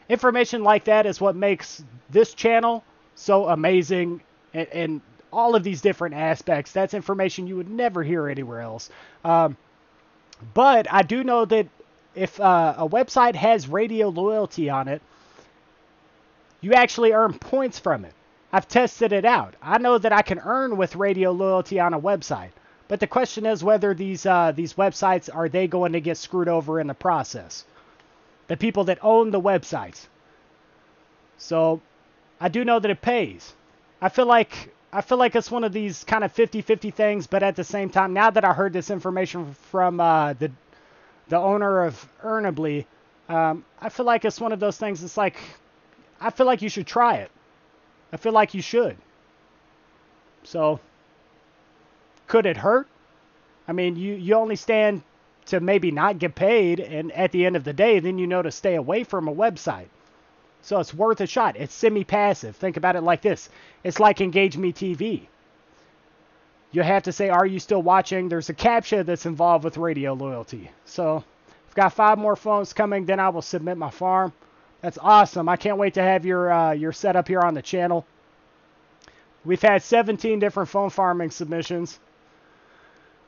Information like that is what makes this channel so amazing and all of these different aspects. That's information you would never hear anywhere else. But I do know that if a website has radio loyalty on it, you actually earn points from it. I've tested it out. I know that I can earn with radio loyalty on a website. But the question is whether these websites, are they going to get screwed over in the process? The people that own the websites. So I do know that it pays. I feel like it's one of these kind of 50-50 things, but at the same time, now that I heard this information from the owner of Earnably, I feel like it's one of those things. It's like, I feel like you should try it. I feel like you should. So, could it hurt? I mean, you only stand to maybe not get paid, and at the end of the day, then you know to stay away from a website. So it's worth a shot. It's semi-passive. Think about it like this. It's like Engage Me TV. You have to say, are you still watching? There's a CAPTCHA that's involved with radio loyalty. So, I've got 5 more phones coming, then I will submit my farm. That's awesome. I can't wait to have your setup here on the channel. We've had 17 different phone farming submissions.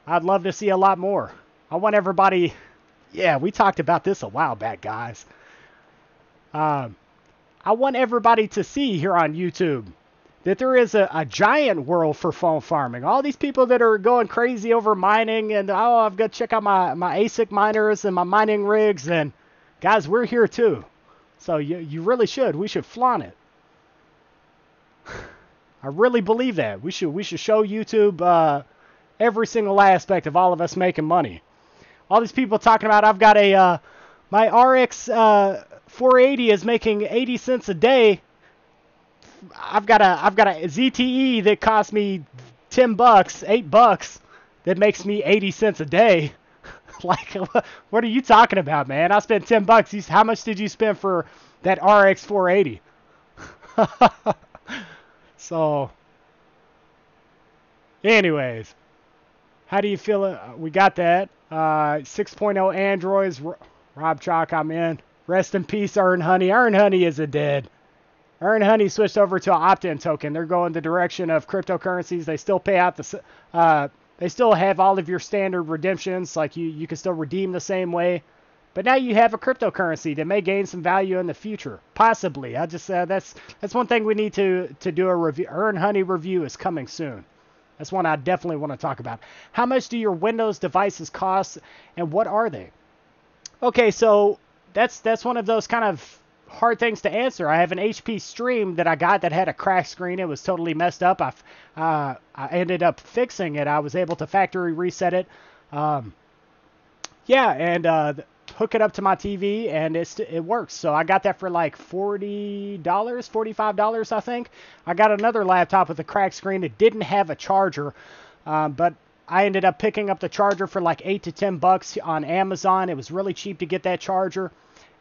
I'd love to see a lot more. I want everybody... Yeah, we talked about this a while back, guys. I want everybody to see here on YouTube that there is a giant world for phone farming. All these people that are going crazy over mining and, oh, I've got to check out my ASIC miners and my mining rigs. And, guys, we're here too. So you really should. We should flaunt it. I really believe that. We should show YouTube every single aspect of all of us making money. All these people talking about, I've got a my RX 480 is making 80 cents a day. I've got a ZTE that cost me $10, $8 that makes me 80 cents a day. Like, what are you talking about, man? I spent $10. How much did you spend for that RX 480? So, anyways, how do you feel? We got that. 6.0 Androids. Rob Chalk, I'm in. Rest in peace, Earn Honey. Earn Honey is a dead. Earn Honey switched over to an opt-in token. They're going the direction of cryptocurrencies. They still pay out the... They still have all of your standard redemptions, like you can still redeem the same way. But now you have a cryptocurrency that may gain some value in the future. Possibly. I just that's one thing we need to do a review. Earn Honey review is coming soon. That's one I definitely want to talk about. How much do your Windows devices cost, and what are they? Okay, so that's one of those kind of hard things to answer. I have an HP Stream that I got that had a cracked screen. It was totally messed up. I ended up fixing it. I was able to factory reset it. Yeah, and hook it up to my TV, and it works. So I got that for like $40, $45, I think. I got another laptop with a cracked screen. It didn't have a charger, but I ended up picking up the charger for like $8 to $10 on Amazon. It was really cheap to get that charger.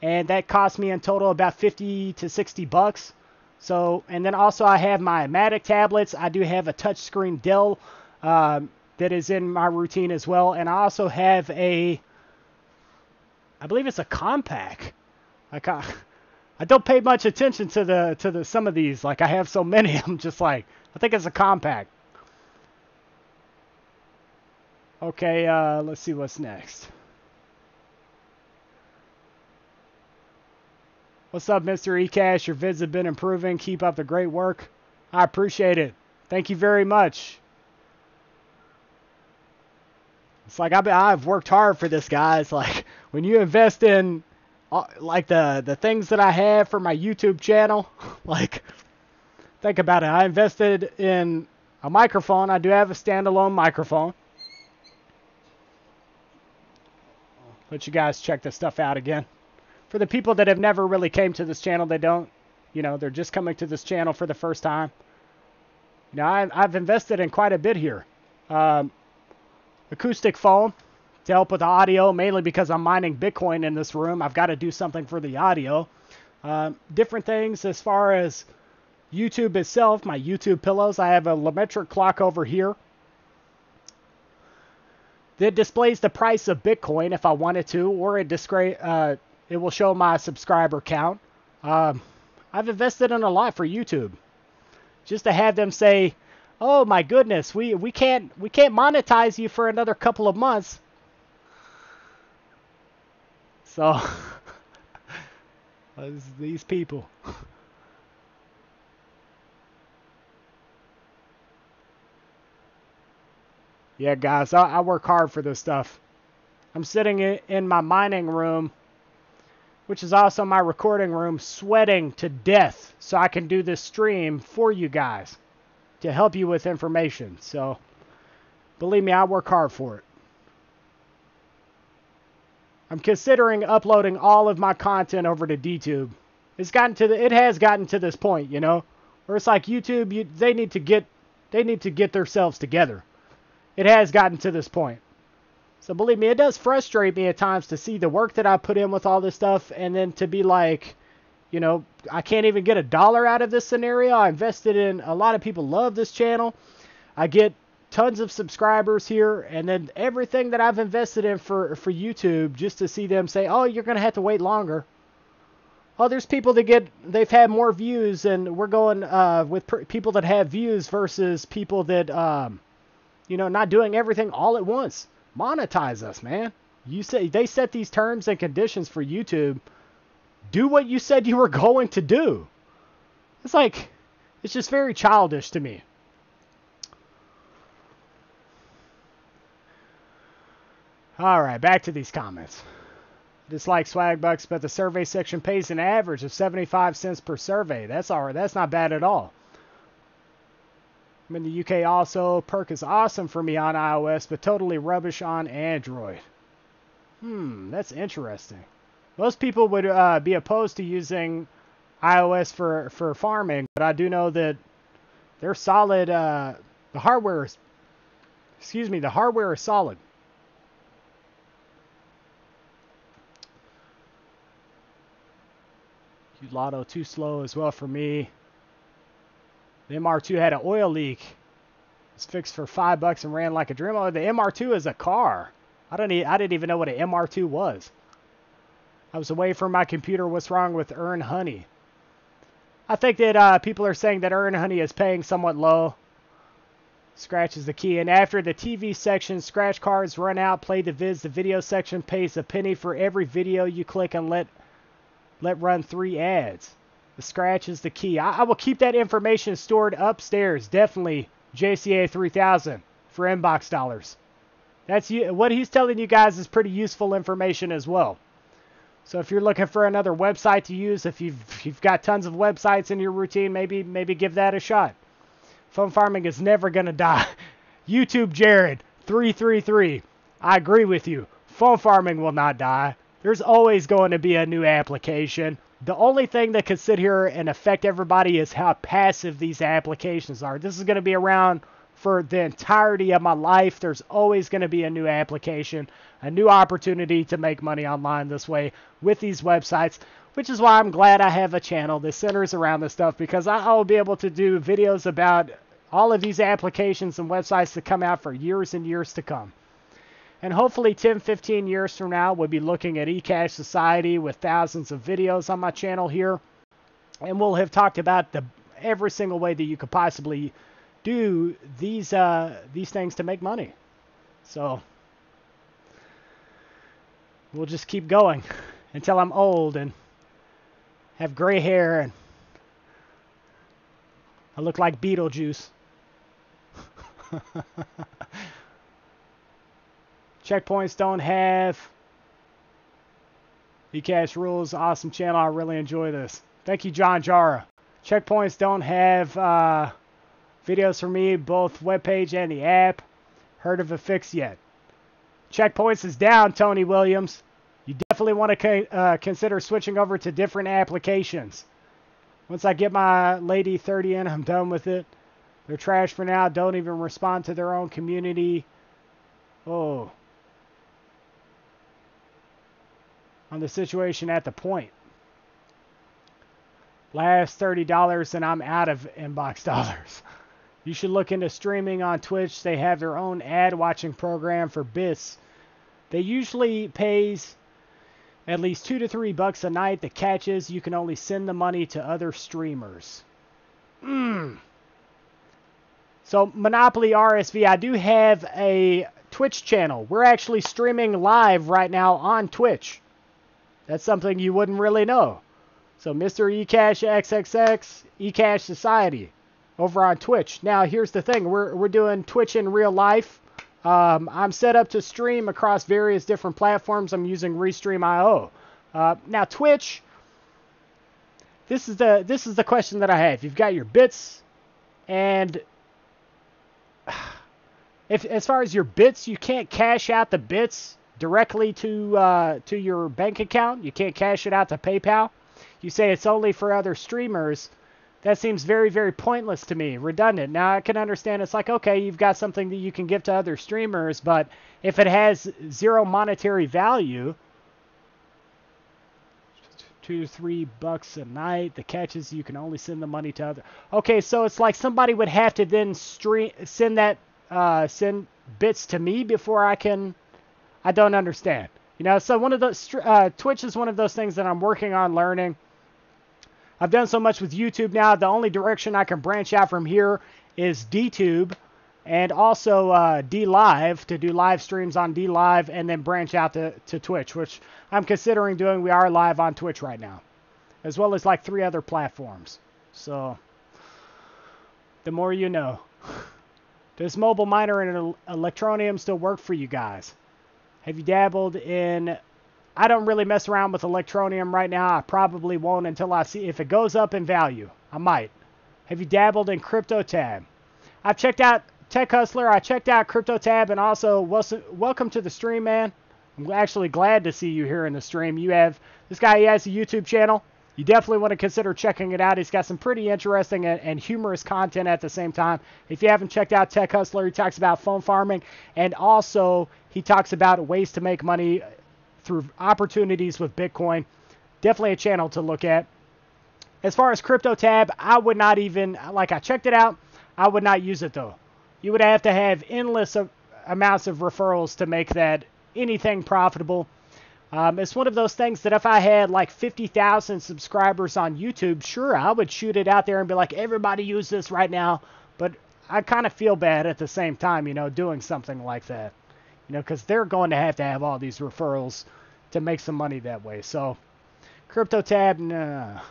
And that cost me in total about $50 to $60. So, and then also I have my Matic tablets. I do have a touchscreen Dell that is in my routine as well. And I also have I believe it's a compact. Like I don't pay much attention to the some of these. Like I have so many. I'm just like, I think it's a compact. Okay, let's see what's next. What's up, Mr. eCash? Your vids have been improving. Keep up the great work. I appreciate it. Thank you very much. It's like I've worked hard for this, guys. Like when you invest in like the things that I have for my YouTube channel, like think about it. I invested in a microphone. I do have a standalone microphone. Let you guys check this stuff out again. For the people that have never really came to this channel, they're just coming to this channel for the first time. I've invested in quite a bit here. Acoustic foam to help with the audio, mainly because I'm mining Bitcoin in this room. I've got to do something for the audio. Different things as far as YouTube itself, my YouTube pillows. I have a LaMetric clock over here that displays the price of Bitcoin if I wanted to, or it will show my subscriber count. I've invested in a lot for YouTube. Just to have them say, oh my goodness, we can't monetize you for another couple of months. So, these people. Yeah, guys, I work hard for this stuff. I'm sitting in my mining room, which is also my recording room, sweating to death so I can do this stream for you guys to help you with information. So, believe me, I work hard for it. I'm considering uploading all of my content over to DTube. It has gotten to this point, you know, where it's like YouTube, they need to get themselves together. It has gotten to this point. So believe me, it does frustrate me at times to see the work that I put in with all this stuff and then to be like, you know, I can't even get $1 out of this scenario. I invested in, a lot of people love this channel. I get tons of subscribers here, and then everything that I've invested in for YouTube, just to see them say, oh, you're going to have to wait longer. Oh, there's people they've had more views, and we're going with people that have views versus people that, you know, not doing everything all at once. Monetize us, man. They set these terms and conditions for YouTube. Do what you said you were going to do. It's just very childish to me. All right, back to these comments. Dislike Swagbucks, but the survey section pays an average of 75 cents per survey. That's all right. That's not bad at all. I'm in the UK also. Perk is awesome for me on iOS, but totally rubbish on Android. That's interesting. Most people would be opposed to using iOS for farming, but I do know that they're solid. The hardware is solid. Lotto too slow as well for me. The MR2 had an oil leak. It's fixed for $5 and ran like a dream. Oh, the MR2 is a car. I didn't even know what an MR2 was. I was away from my computer. What's wrong with Earn Honey? I think that people are saying that Earn Honey is paying somewhat low. Scratch is the key. And after the TV section, scratch cards run out, play the vids. The video section pays a penny for every video you click and let run 3 ads. The scratch is the key. I will keep that information stored upstairs. Definitely JCA 3000 for inbox dollars. What he's telling you guys is pretty useful information as well. So if you're looking for another website to use, if you've got tons of websites in your routine, maybe give that a shot. Phone farming is never going to die. YouTube Jared 333. I agree with you. Phone farming will not die. There's always going to be a new application. The only thing that could sit here and affect everybody is how passive these applications are. This is going to be around for the entirety of my life. There's always going to be a new application, a new opportunity to make money online this way with these websites, which is why I'm glad I have a channel that centers around this stuff, because I'll be able to do videos about all of these applications and websites that come out for years and years to come. And hopefully 10, 15 years from now, we'll be looking at ECashociety with thousands of videos on my channel here. And we'll have talked about every single way that you could possibly do these things to make money. So we'll just keep going until I'm old and have gray hair and I look like Beetlejuice. Checkpoints don't have eCash rules. Awesome channel. I really enjoy this. Thank you, John Jara. Checkpoints don't have videos for me, both webpage and the app. Heard of a fix yet? Checkpoints is down, Tony Williams. You definitely want to consider switching over to different applications. Once I get my Lady 30 in, I'm done with it. They're trash for now. Don't even respond to their own community. Oh. On the situation at the point. Last $30 and I'm out of inbox dollars. You should look into streaming on Twitch. They have their own ad watching program for bits. They usually pays at least $2 to $3 a night. The catch is you can only send the money to other streamers. So Monopoly RSV, I do have a Twitch channel. We're actually streaming live right now on Twitch. That's something you wouldn't really know. So Mr. eCash XXX, ECashociety over on Twitch. Now, here's the thing. We're doing Twitch in real life. I'm set up to stream across various different platforms. I'm using Restream.io. Now, Twitch, this is the question that I have. You've got your bits, and as far as your bits, you can't cash out the bits directly to your bank account. You can't cash it out to PayPal. You say it's only for other streamers. That seems very, very pointless to me, redundant. Now, I can understand it's like, okay, you've got something that you can give to other streamers, but if it has zero monetary value, $2-3 a night, the catch is you can only send the money to other. Okay, so it's like somebody would have to then send bits to me before I don't understand. You know, so one of those, Twitch is one of those things that I'm working on learning. I've done so much with YouTube now. The only direction I can branch out from here is DTube and also DLive, to do live streams on DLive, and then branch out to Twitch, which I'm considering doing. We are live on Twitch right now, as well as like 3 other platforms. So the more you know. Does mobile miner and electronium still work for you guys? Have you dabbled in... I don't really mess around with electronium right now. I probably won't until I see if it goes up in value. I might. Have you dabbled in CryptoTab? I've checked out Tech Hustler. I checked out CryptoTab, and also welcome to the stream, man. I'm actually glad to see you here in the stream. You have this guy. He has a YouTube channel. You definitely want to consider checking it out. He's got some pretty interesting and humorous content at the same time. If you haven't checked out Tech Hustler, he talks about phone farming, and also he talks about ways to make money through opportunities with Bitcoin. Definitely a channel to look at. As far as CryptoTab, I would not even, like, I checked it out. I would not use it though. You would have to have endless amounts of referrals to make that anything profitable. It's one of those things that if I had like 50,000 subscribers on YouTube, sure, I would shoot it out there and be like, everybody use this right now. But I kind of feel bad at the same time, you know, doing something like that. You know, because they're going to have all these referrals to make some money that way. So, CryptoTab, nah.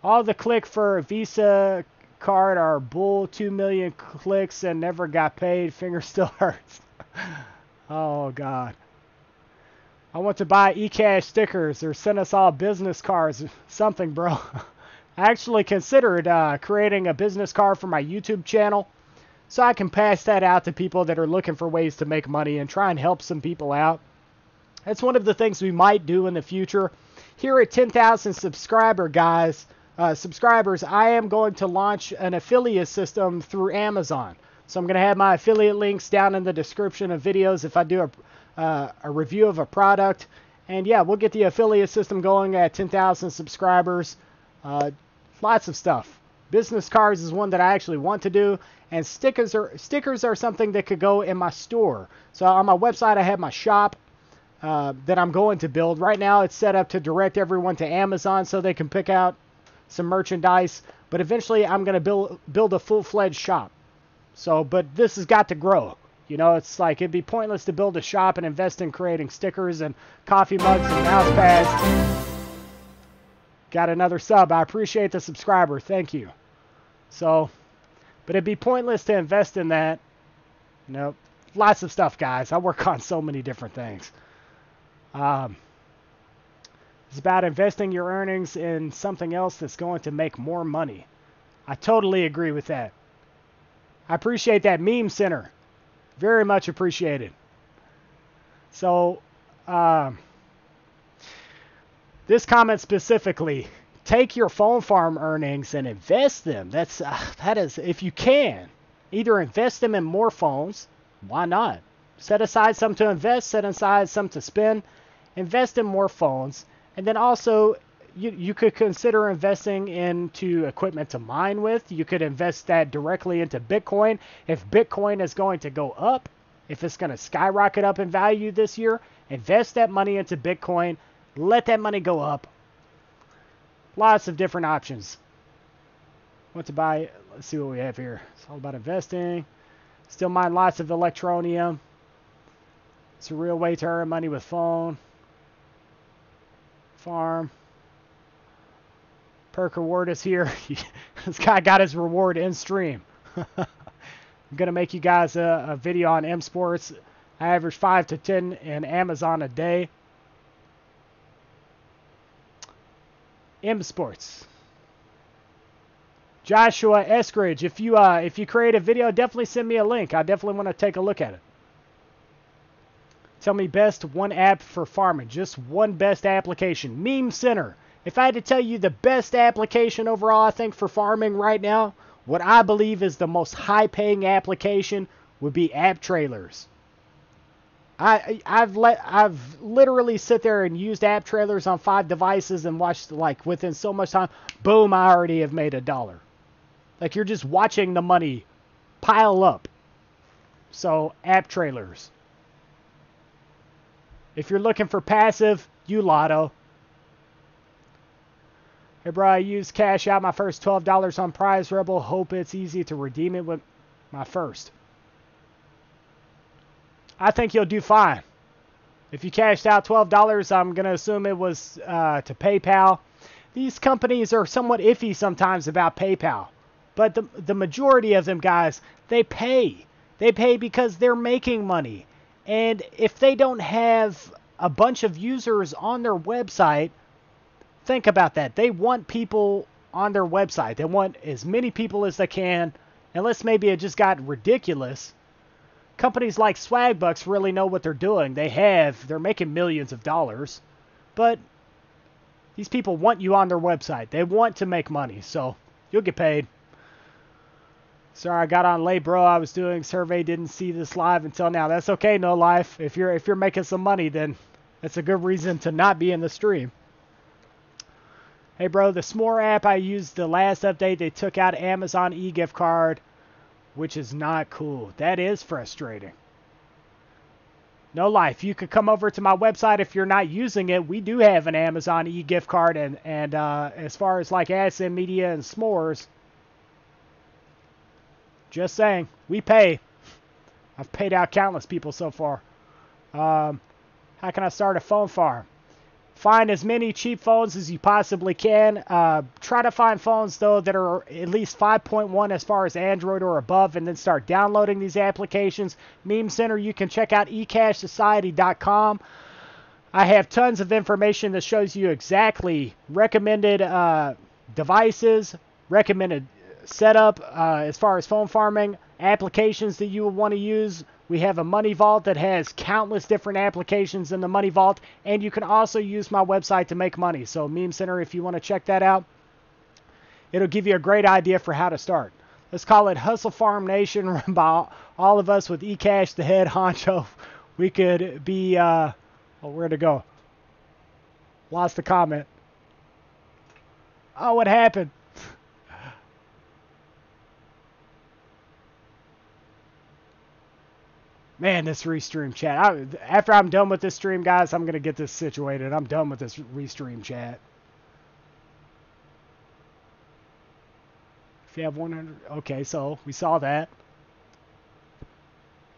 All the click for a Visa card are bull. 2 million clicks and never got paid. Finger still hurts. Oh, God. I want to buy eCash stickers or send us all business cards. Something, bro. I actually considered creating a business card for my YouTube channel, so I can pass that out to people that are looking for ways to make money and try and help some people out. That's one of the things we might do in the future. Here at 10,000 subscribers, I am going to launch an affiliate system through Amazon. So I'm going to have my affiliate links down in the description of videos if I do a review of a product. And yeah, we'll get the affiliate system going at 10,000 subscribers. Lots of stuff. Business cards is one that I actually want to do, and stickers are something that could go in my store. So on my website, I have my shop that I'm going to build. Right now, it's set up to direct everyone to Amazon so they can pick out some merchandise. But eventually, I'm going to build a full-fledged shop. So, but this has got to grow. You know, it's like it'd be pointless to build a shop and invest in creating stickers and coffee mugs and mouse pads. Got another sub. I appreciate the subscriber. Thank you. So, but it'd be pointless to invest in that. You know, lots of stuff, guys. I work on so many different things. It's about investing your earnings in something else that's going to make more money. I totally agree with that. I appreciate that meme center. Very much appreciated. So, this comment specifically, take your phone farm earnings and invest them. That is, if you can, either invest them in more phones. Why not? Set aside some to invest, set aside some to spend, invest in more phones, and then also you could consider investing into equipment to mine with. You could invest that directly into Bitcoin. If Bitcoin is going to go up, if it's going to skyrocket up in value this year, invest that money into Bitcoin. Let that money go up. Lots of different options. Want to buy, let's see what we have here. It's all about investing. Still mine lots of electronium. It's a real way to earn money with phone. Farm. Perk reward is here. This guy got his reward in stream. I'm going to make you guys a video on M Sports. I average 5 to 10 in Amazon a day. M Sports. Joshua Eskridge, if you create a video, definitely send me a link. I definitely want to take a look at it. Tell me best one app for farming. Just one best application. Meme Center. If I had to tell you the best application overall, I think for farming right now, what I believe is the most high-paying application would be App Trailers. I've literally sit there and used App Trailers on 5 devices and watched, like, within so much time, boom, I already have made $1. Like, you're just watching the money pile up. So, App Trailers. If you're looking for passive, Lotto. Hey, bro, I used Cash Out my first $12 on Prize Rebel. Hope it's easy to redeem it with my first. I think you'll do fine. If you cashed out $12, I'm going to assume it was to PayPal. These companies are somewhat iffy sometimes about PayPal. But the majority of them, guys, they pay. They pay because they're making money. And if they don't have a bunch of users on their website, think about that. They want people on their website. They want as many people as they can. Unless maybe it just got ridiculous. Companies like Swagbucks really know what they're doing. They're making millions of dollars. But these people want you on their website. They want to make money. So you'll get paid. Sorry, I got on late, bro. I was doing survey, didn't see this live until now. That's okay, No Life. If you're making some money, then that's a good reason to not be in the stream. Hey, bro, the S'more app I used the last update, they took out Amazon e-gift card, which is not cool. That is frustrating. No Life. You could come over to my website if you're not using it. We do have an Amazon e-gift card, and as far as like ISNT Media and S'mores, just saying, we pay. I've paid out countless people so far. How can I start a phone farm? Find as many cheap phones as you possibly can. Try to find phones, though, that are at least 5.1 as far as Android or above, and then start downloading these applications. Meme Center, you can check out ECashociety.com. I have tons of information that shows you exactly recommended devices, recommended setup as far as phone farming, applications that you will want to use. We have a money vault that has countless different applications in the money vault, and you can also use my website to make money. So Meme Center, if you want to check that out, it'll give you a great idea for how to start. Let's call it Hustle Farm Nation, run by all of us with eCash, the head honcho. We could be, where'd it go? Lost the comment. Oh, what happened? Man, this restream chat. After I'm done with this stream, guys, I'm going to get this situated. I'm done with this restream chat. If you have 100... Okay, so we saw that.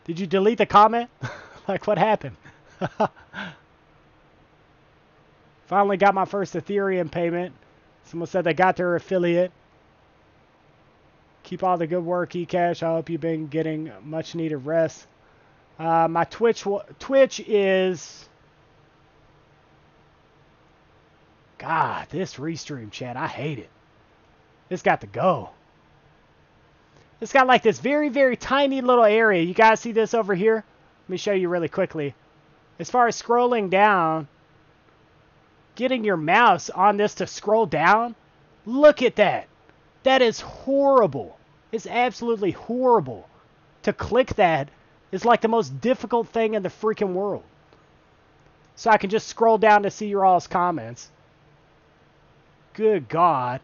Did you delete the comment? Like, what happened? Finally got my first Ethereum payment. Someone said they got their affiliate. Keep all the good work, eCash. I hope you've been getting much needed rest. My Twitch is... God, this restream chat, I hate it. It's got to go. It's got like this very, very tiny little area. You guys see this over here? Let me show you really quickly. As far as scrolling down, getting your mouse on this to scroll down, look at that. That is horrible. It's absolutely horrible. To click that is like the most difficult thing in the freaking world. So I can just scroll down to see your all's comments. Good God.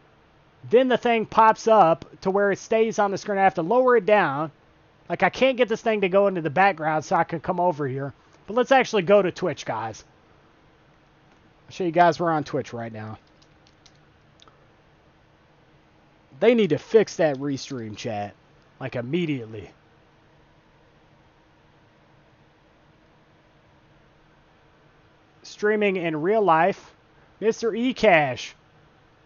Then the thing pops up to where it stays on the screen. I have to lower it down. Like, I can't get this thing to go into the background so I can come over here. But let's actually go to Twitch, guys. I'll show you guys we're on Twitch right now. They need to fix that restream chat. Like, immediately. Streaming in real life. Mr. ECash.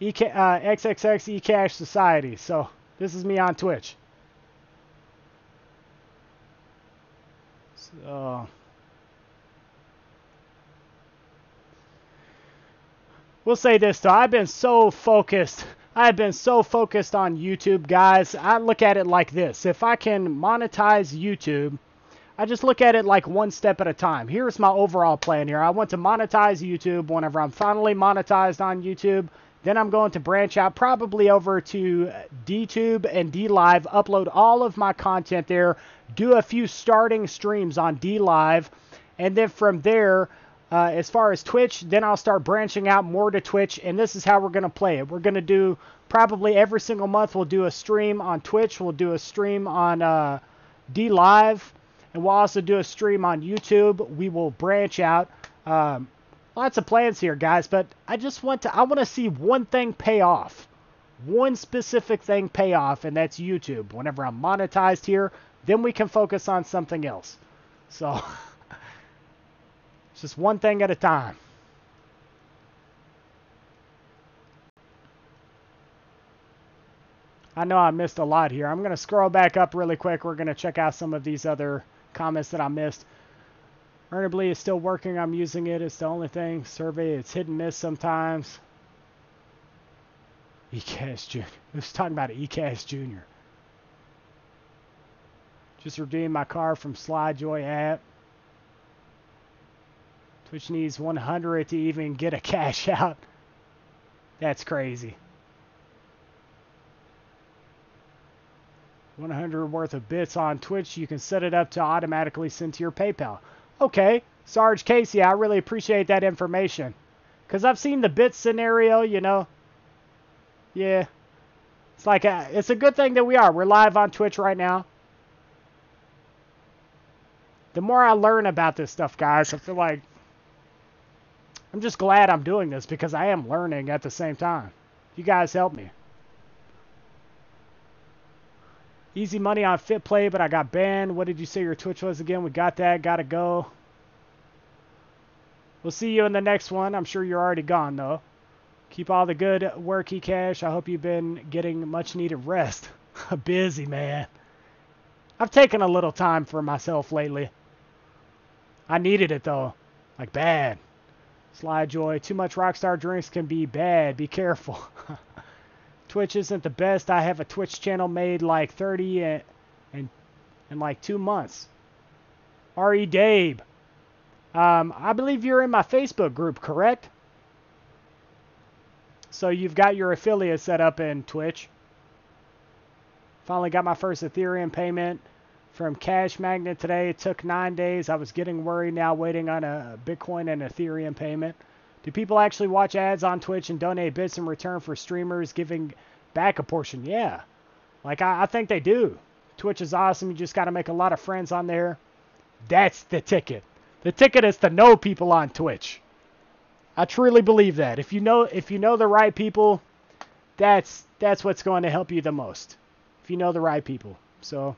XXX ECashociety. So this is me on Twitch. So we'll say this though, I've been so focused on YouTube, guys. I look at it like this. If I can monetize YouTube, I just look at it like one step at a time. Here's my overall plan here. I want to monetize YouTube. Whenever I'm finally monetized on YouTube, then I'm going to branch out probably over to DTube and DLive, upload all of my content there, do a few starting streams on DLive, and then from there, as far as Twitch, then I'll start branching out more to Twitch, and this is how we're going to play it. We're going to do probably every single month, we'll do a stream on Twitch, we'll do a stream on DLive, and we'll also do a stream on YouTube. We will branch out. Lots of plans here, guys, but I want to see one thing pay off. One specific thing pay off, and that's YouTube. Whenever I'm monetized here, then we can focus on something else. So, it's just one thing at a time. I know I missed a lot here. I'm going to scroll back up really quick. We're going to check out some of these other comments that I missed. Earnably is still working. I'm using it. It's the only thing. Survey, it's hit and miss sometimes. ECash Jr. Who's talking about ECash Jr.? Just redeemed my car from SlideJoy app. Twitch needs 100 to even get a cash out. That's crazy. 100 worth of bits on Twitch. You can set it up to automatically send to your PayPal. Okay, Sarge Casey, I really appreciate that information. Because I've seen the bit scenario, you know. Yeah. It's like, it's a good thing that we're live on Twitch right now. The more I learn about this stuff, guys, I feel like I'm just glad I'm doing this because I am learning at the same time. You guys help me. Easy money on Fit Play, but I got banned. What did you say your Twitch was again? We got that. Gotta go. We'll see you in the next one. I'm sure you're already gone, though. Keep all the good work, eCash. I hope you've been getting much needed rest. Busy, man. I've taken a little time for myself lately. I needed it, though. Like, bad. SlideJoy. Too much Rockstar drinks can be bad. Be careful. Twitch isn't the best. I have a Twitch channel made like 30 in like 2 months. R.E. Dabe. I believe you're in my Facebook group, correct? So you've got your affiliate set up in Twitch. Finally got my first Ethereum payment from Cash Magnet today. It took 9 days. I was getting worried, now waiting on a Bitcoin and Ethereum payment. Do people actually watch ads on Twitch and donate bits in return for streamers giving back a portion? Yeah. Like, I think they do. Twitch is awesome. You just got to make a lot of friends on there. That's the ticket. The ticket is to know people on Twitch. I truly believe that. If you know the right people, that's what's going to help you the most. If you know the right people. So,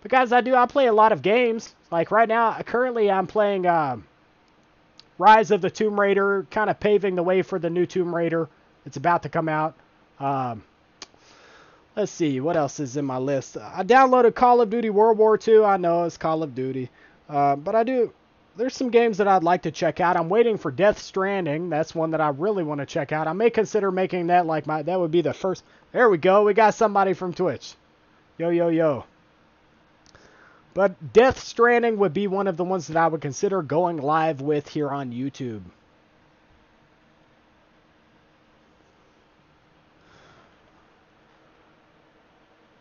but guys, I play a lot of games. Like right now, currently I'm playing Rise of the Tomb Raider, kind of paving the way for the new Tomb Raider. It's about to come out. Let's see, what else is in my list? I downloaded Call of Duty World War II. I know it's Call of Duty. But there's some games that I'd like to check out. I'm waiting for Death Stranding. That's one that I really want to check out. I may consider making that like that would be the first. There we go. We got somebody from Twitch. Yo, yo, yo. But Death Stranding would be one of the ones that I would consider going live with here on YouTube.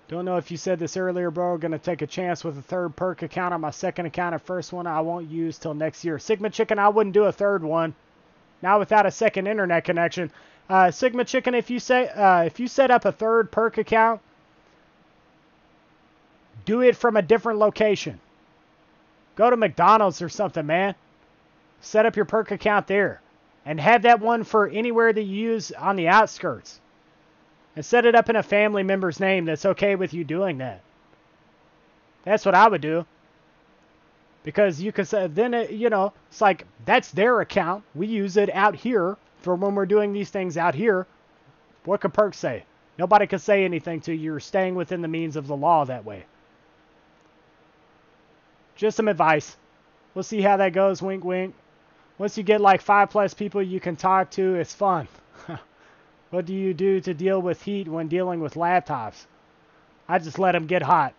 Don't know if you said this earlier, bro. Going to take a chance with a third perk account on my second account. A first one I won't use till next year. Sigma Chicken, I wouldn't do a third one. Not without a second internet connection. Sigma Chicken, if you set up a third perk account, do it from a different location. Go to McDonald's or something, man. Set up your perk account there. And have that one for anywhere that you use on the outskirts. And set it up in a family member's name that's okay with you doing that. That's what I would do. Because you can say, then, it's like, that's their account. We use it out here for when we're doing these things out here, what could Perk say? Nobody could say anything to you. You're staying within the means of the law that way. Just some advice. We'll see how that goes. Wink, wink. Once you get like 5+ people you can talk to, it's fun. What do you do to deal with heat when dealing with laptops? I just let them get hot.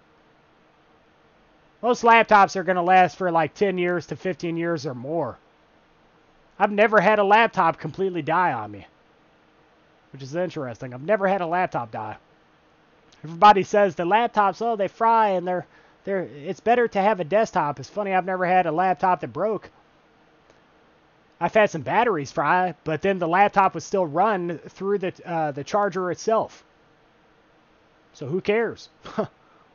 Most laptops are going to last for like 10 years to 15 years or more. I've never had a laptop completely die on me, which is interesting. I've never had a laptop die. Everybody says the laptops, oh, they fry and it's better to have a desktop. It's funny, I've never had a laptop that broke. I've had some batteries fry, but then the laptop would still run through the charger itself. So who cares?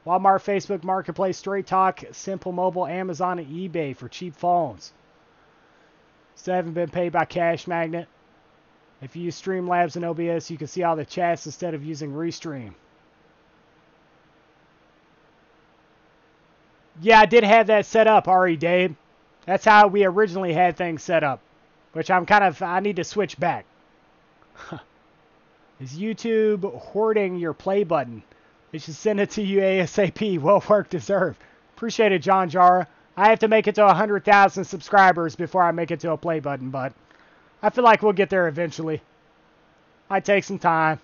Walmart, Facebook Marketplace, Straight Talk, Simple Mobile, Amazon, and eBay for cheap phones. Still haven't been paid by Cash Magnet. If you use Streamlabs and OBS, you can see all the chats instead of using Restream. Yeah, I did have that set up, Ari Dave. That's how we originally had things set up, which I need to switch back. Is YouTube hoarding your play button? They should send it to you ASAP. Well work deserved. Appreciate it, John Jara. I have to make it to 100,000 subscribers before I make it to a play button, but I feel like we'll get there eventually. Might take some time.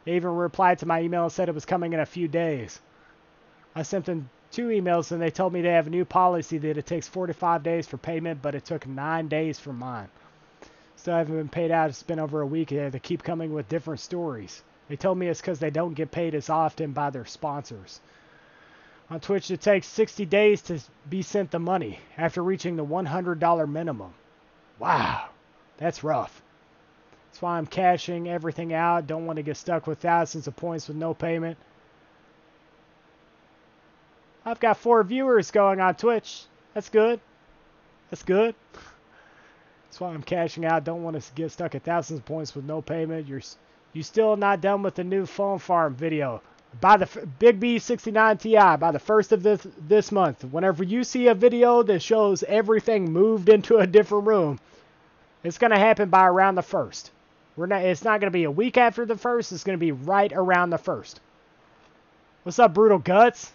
They even replied to my email and said it was coming in a few days. I sent them 2 emails and they told me they have a new policy that it takes 4 to 5 days for payment, but it took 9 days for mine. Still haven't been paid out. It's been over a week. They keep coming with different stories. They told me it's because they don't get paid as often by their sponsors. On Twitch, it takes 60 days to be sent the money after reaching the $100 minimum. Wow, that's rough. That's why I'm cashing everything out. Don't want to get stuck with thousands of points with no payment. I've got 4 viewers going on Twitch. That's good. That's good. That's why I'm cashing out. Don't want to get stuck at thousands of points with no payment. You still not done with the new phone farm video. By the Big B69 Ti, by the 1st of this month. Whenever you see a video that shows everything moved into a different room, it's going to happen by around the 1st. It's not going to be a week after the 1st. It's going to be right around the 1st. What's up, Brutal Guts?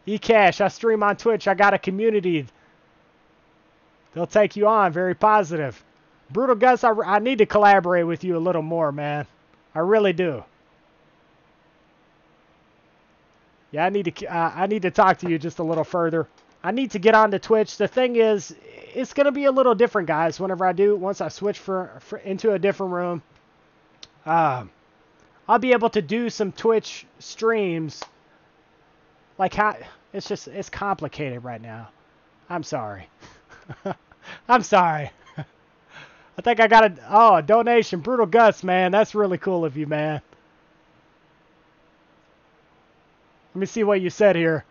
ECash, I stream on Twitch. I got a community. They'll take you on. Very positive. Brutal Guts, I need to collaborate with you a little more, man. I really do. Yeah, I need to talk to you just a little further. I need to get onto Twitch. The thing is, it's going to be a little different, guys, whenever I do. Once I switch into a different room, I'll be able to do some Twitch streams. Like how it's complicated right now. I'm sorry. I'm sorry. I think I got a donation. Brutal Guts, man. That's really cool of you, man. Let me see what you said here.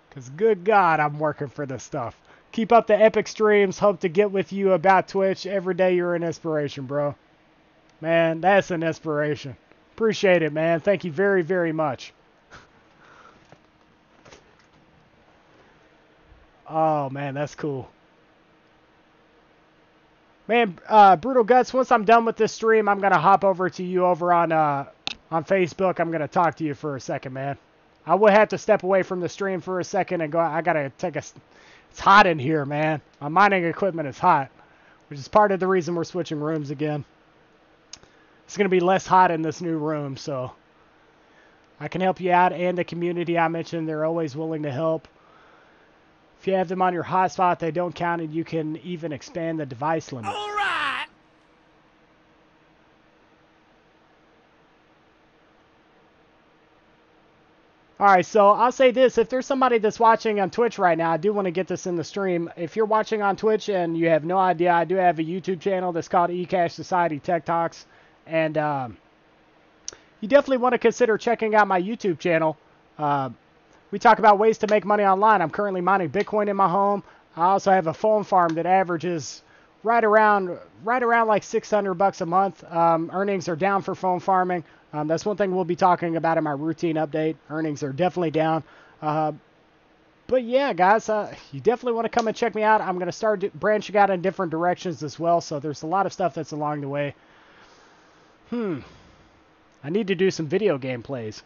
Because good God, I'm working for this stuff. Keep up the epic streams. Hope to get with you about Twitch. Every day you're an inspiration, bro. Man, that's an inspiration. Appreciate it, man. Thank you very, very much. Oh, man, that's cool. Man, Brutal Guts, once I'm done with this stream, I'm going to hop over to you over on Facebook. I'm going to talk to you for a second, man. I will have to step away from the stream for a second and go. I got to take a... It's hot in here, man. My mining equipment is hot, which is part of the reason we're switching rooms again. It's going to be less hot in this new room, so I can help you out. And the community I mentioned, they're always willing to help. If you have them on your hotspot, they don't count, and you can even expand the device limit. All right. All right, so I'll say this. If there's somebody that's watching on Twitch right now, I do want to get this in the stream. If you're watching on Twitch and you have no idea, I do have a YouTube channel that's called ECashociety TechTalks. And you definitely want to consider checking out my YouTube channel. We talk about ways to make money online. I'm currently mining Bitcoin in my home. I also have a phone farm that averages right around like $600 a month. Earnings are down for phone farming. That's one thing we'll be talking about in my routine update. Earnings are definitely down. But But yeah, guys, you definitely want to come and check me out. I'm going to start branching out in different directions as well, so there's a lot of stuff that's along the way. I need to do some video game plays.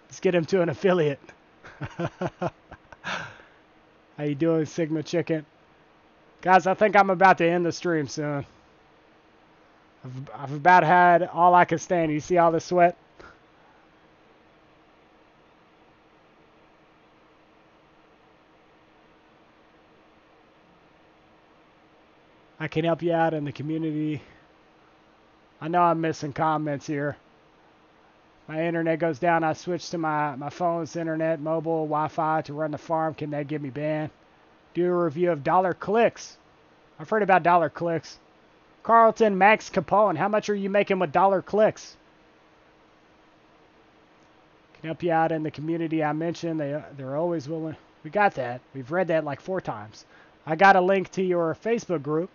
Let's get him to an affiliate. How you doing, Sigma Chicken? Guys, I think I'm about to end the stream soon. I've about had all I can stand. You see all the sweat? I can help you out in the community. I know I'm missing comments here. My internet goes down. I switch to my phone's internet, mobile, Wi-Fi to run the farm. Can that get me banned? Do a review of dollar clicks. I've heard about dollar clicks. Carlton Max Capone, how much are you making with dollar clicks? Can help you out in the community I mentioned. They're always willing. We got that. We've read that like 4 times. I got a link to your Facebook group.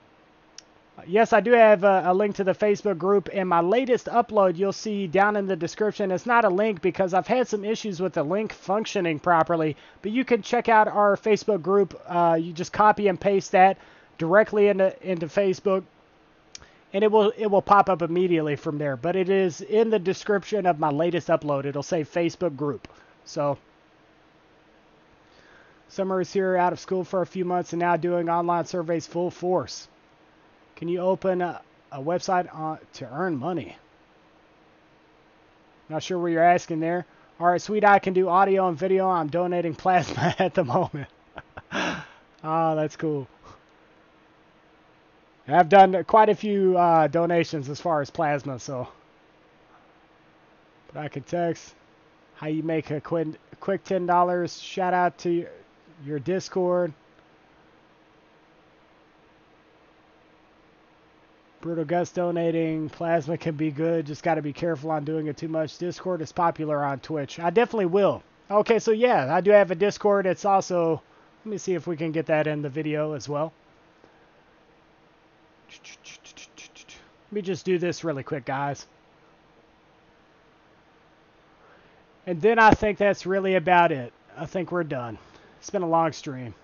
Yes, I do have a link to the Facebook group. In my latest upload, you'll see down in the description. It's not a link because I've had some issues with the link functioning properly. But you can check out our Facebook group. You just copy and paste that directly into Facebook. And it will pop up immediately from there. But it is in the description of my latest upload. It'll say Facebook group. So, summer is here, out of school for a few months, and now doing online surveys full force. Can you open a website to earn money? Not sure what you're asking there. All right, Sweet Eye can do audio and video. I'm donating plasma at the moment. Oh, that's cool. I've done quite a few donations as far as plasma, so. But I can text how you make a quick $10. Shout out to your Discord. Brutal Gus donating. Plasma can be good. Just got to be careful on doing it too much. Discord is popular on Twitch. I definitely will. Okay, so yeah, I do have a Discord. It's also, let me see if we can get that in the video as well. Let me just do this really quick, guys. And then I think that's really about it. I think we're done. It's been a long stream.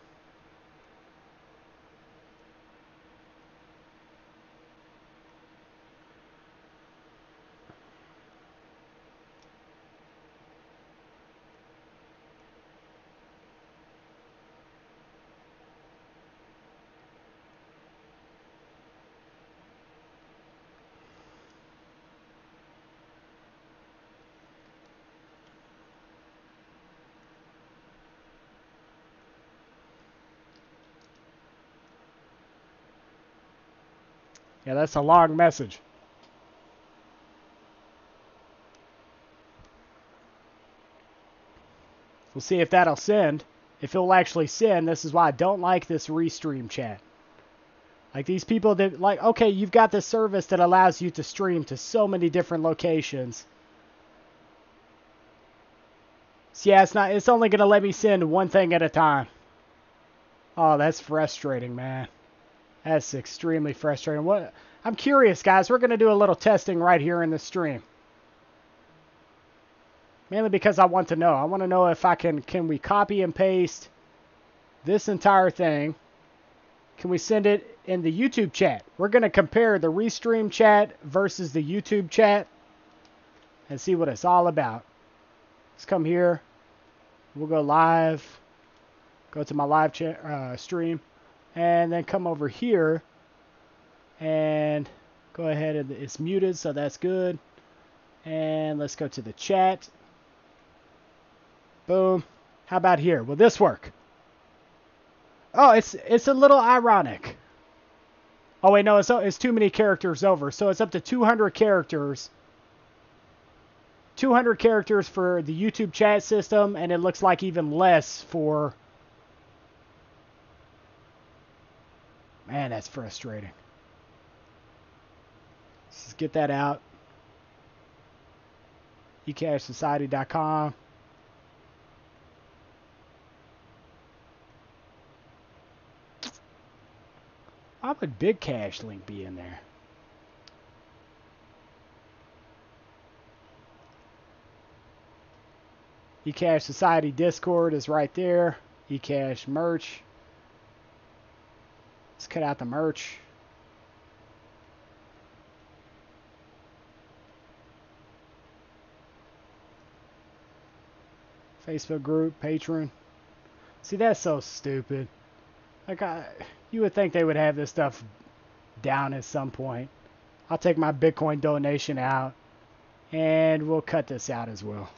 Yeah, that's a long message. We'll see if that'll send. If it'll actually send. This is why I don't like this restream chat. Like these people that, like, okay, you've got this service that allows you to stream to so many different locations. So yeah, it's only going to let me send one thing at a time. Oh, that's frustrating, man. That's extremely frustrating. I'm curious, guys. We're going to do a little testing right here in the stream. Mainly because I want to know. I want to know if can we copy and paste this entire thing? Can we send it in the YouTube chat? We're going to compare the restream chat versus the YouTube chat and see what it's all about. Let's come here. We'll go live. Go to my live chat stream. And then come over here and go ahead, and it's muted, so that's good. And let's go to the chat. Boom. How about here? Will this work? Oh, it's a little ironic. Oh wait, no, it's too many characters over. So it's up to 200 characters. 200 characters for the YouTube chat system, and it looks like even less for... Man, that's frustrating. Let's just get that out. ECashociety.com. Why would Big Cash link be in there? ECashociety Discord is right there. eCash merch. Let's cut out the merch. Facebook group, Patreon. See, that's so stupid. Like, you would think they would have this stuff down at some point. I'll take my Bitcoin donation out, and we'll cut this out as well.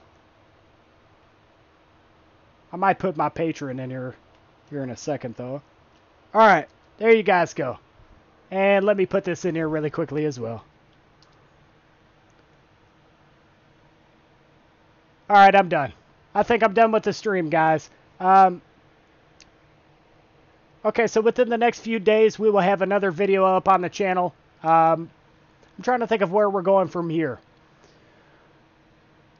I might put my Patreon in here in a second, though. All right, there you guys go. And let me put this in here really quickly as well. All right, I'm done. I think I'm done with the stream, guys. Okay, so within the next few days, we will have another video up on the channel. I'm trying to think of where we're going from here.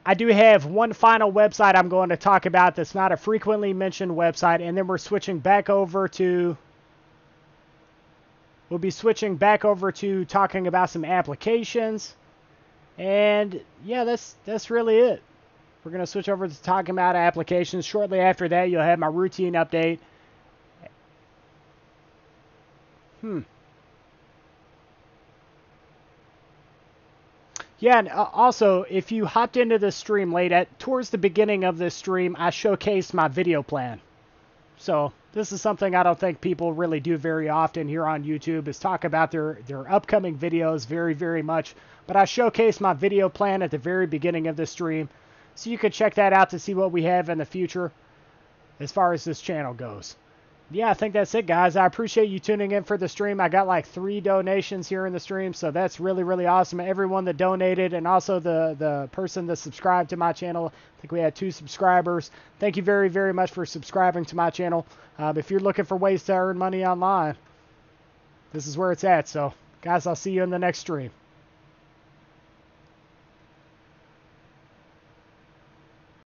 I do have one final website I'm going to talk about that's not a frequently mentioned website, and then we're switching back over to... We'll be switching back over to talking about some applications. And yeah, that's really it. We're going to switch over to talking about applications. Shortly after that, you'll have my routine update. Yeah, and also, if you hopped into this stream late, towards the beginning of this stream, I showcased my video plan. So this is something I don't think people really do very often here on YouTube, is talk about their upcoming videos very, very much. But I showcased my video plan at the very beginning of the stream. So you could check that out to see what we have in the future as far as this channel goes. Yeah, I think that's it, guys. I appreciate you tuning in for the stream. I got like 3 donations here in the stream, so that's really, really awesome. Everyone that donated, and also the person that subscribed to my channel. I think we had 2 subscribers. Thank you very, very much for subscribing to my channel. If you're looking for ways to earn money online, this is where it's at. So, guys, I'll see you in the next stream.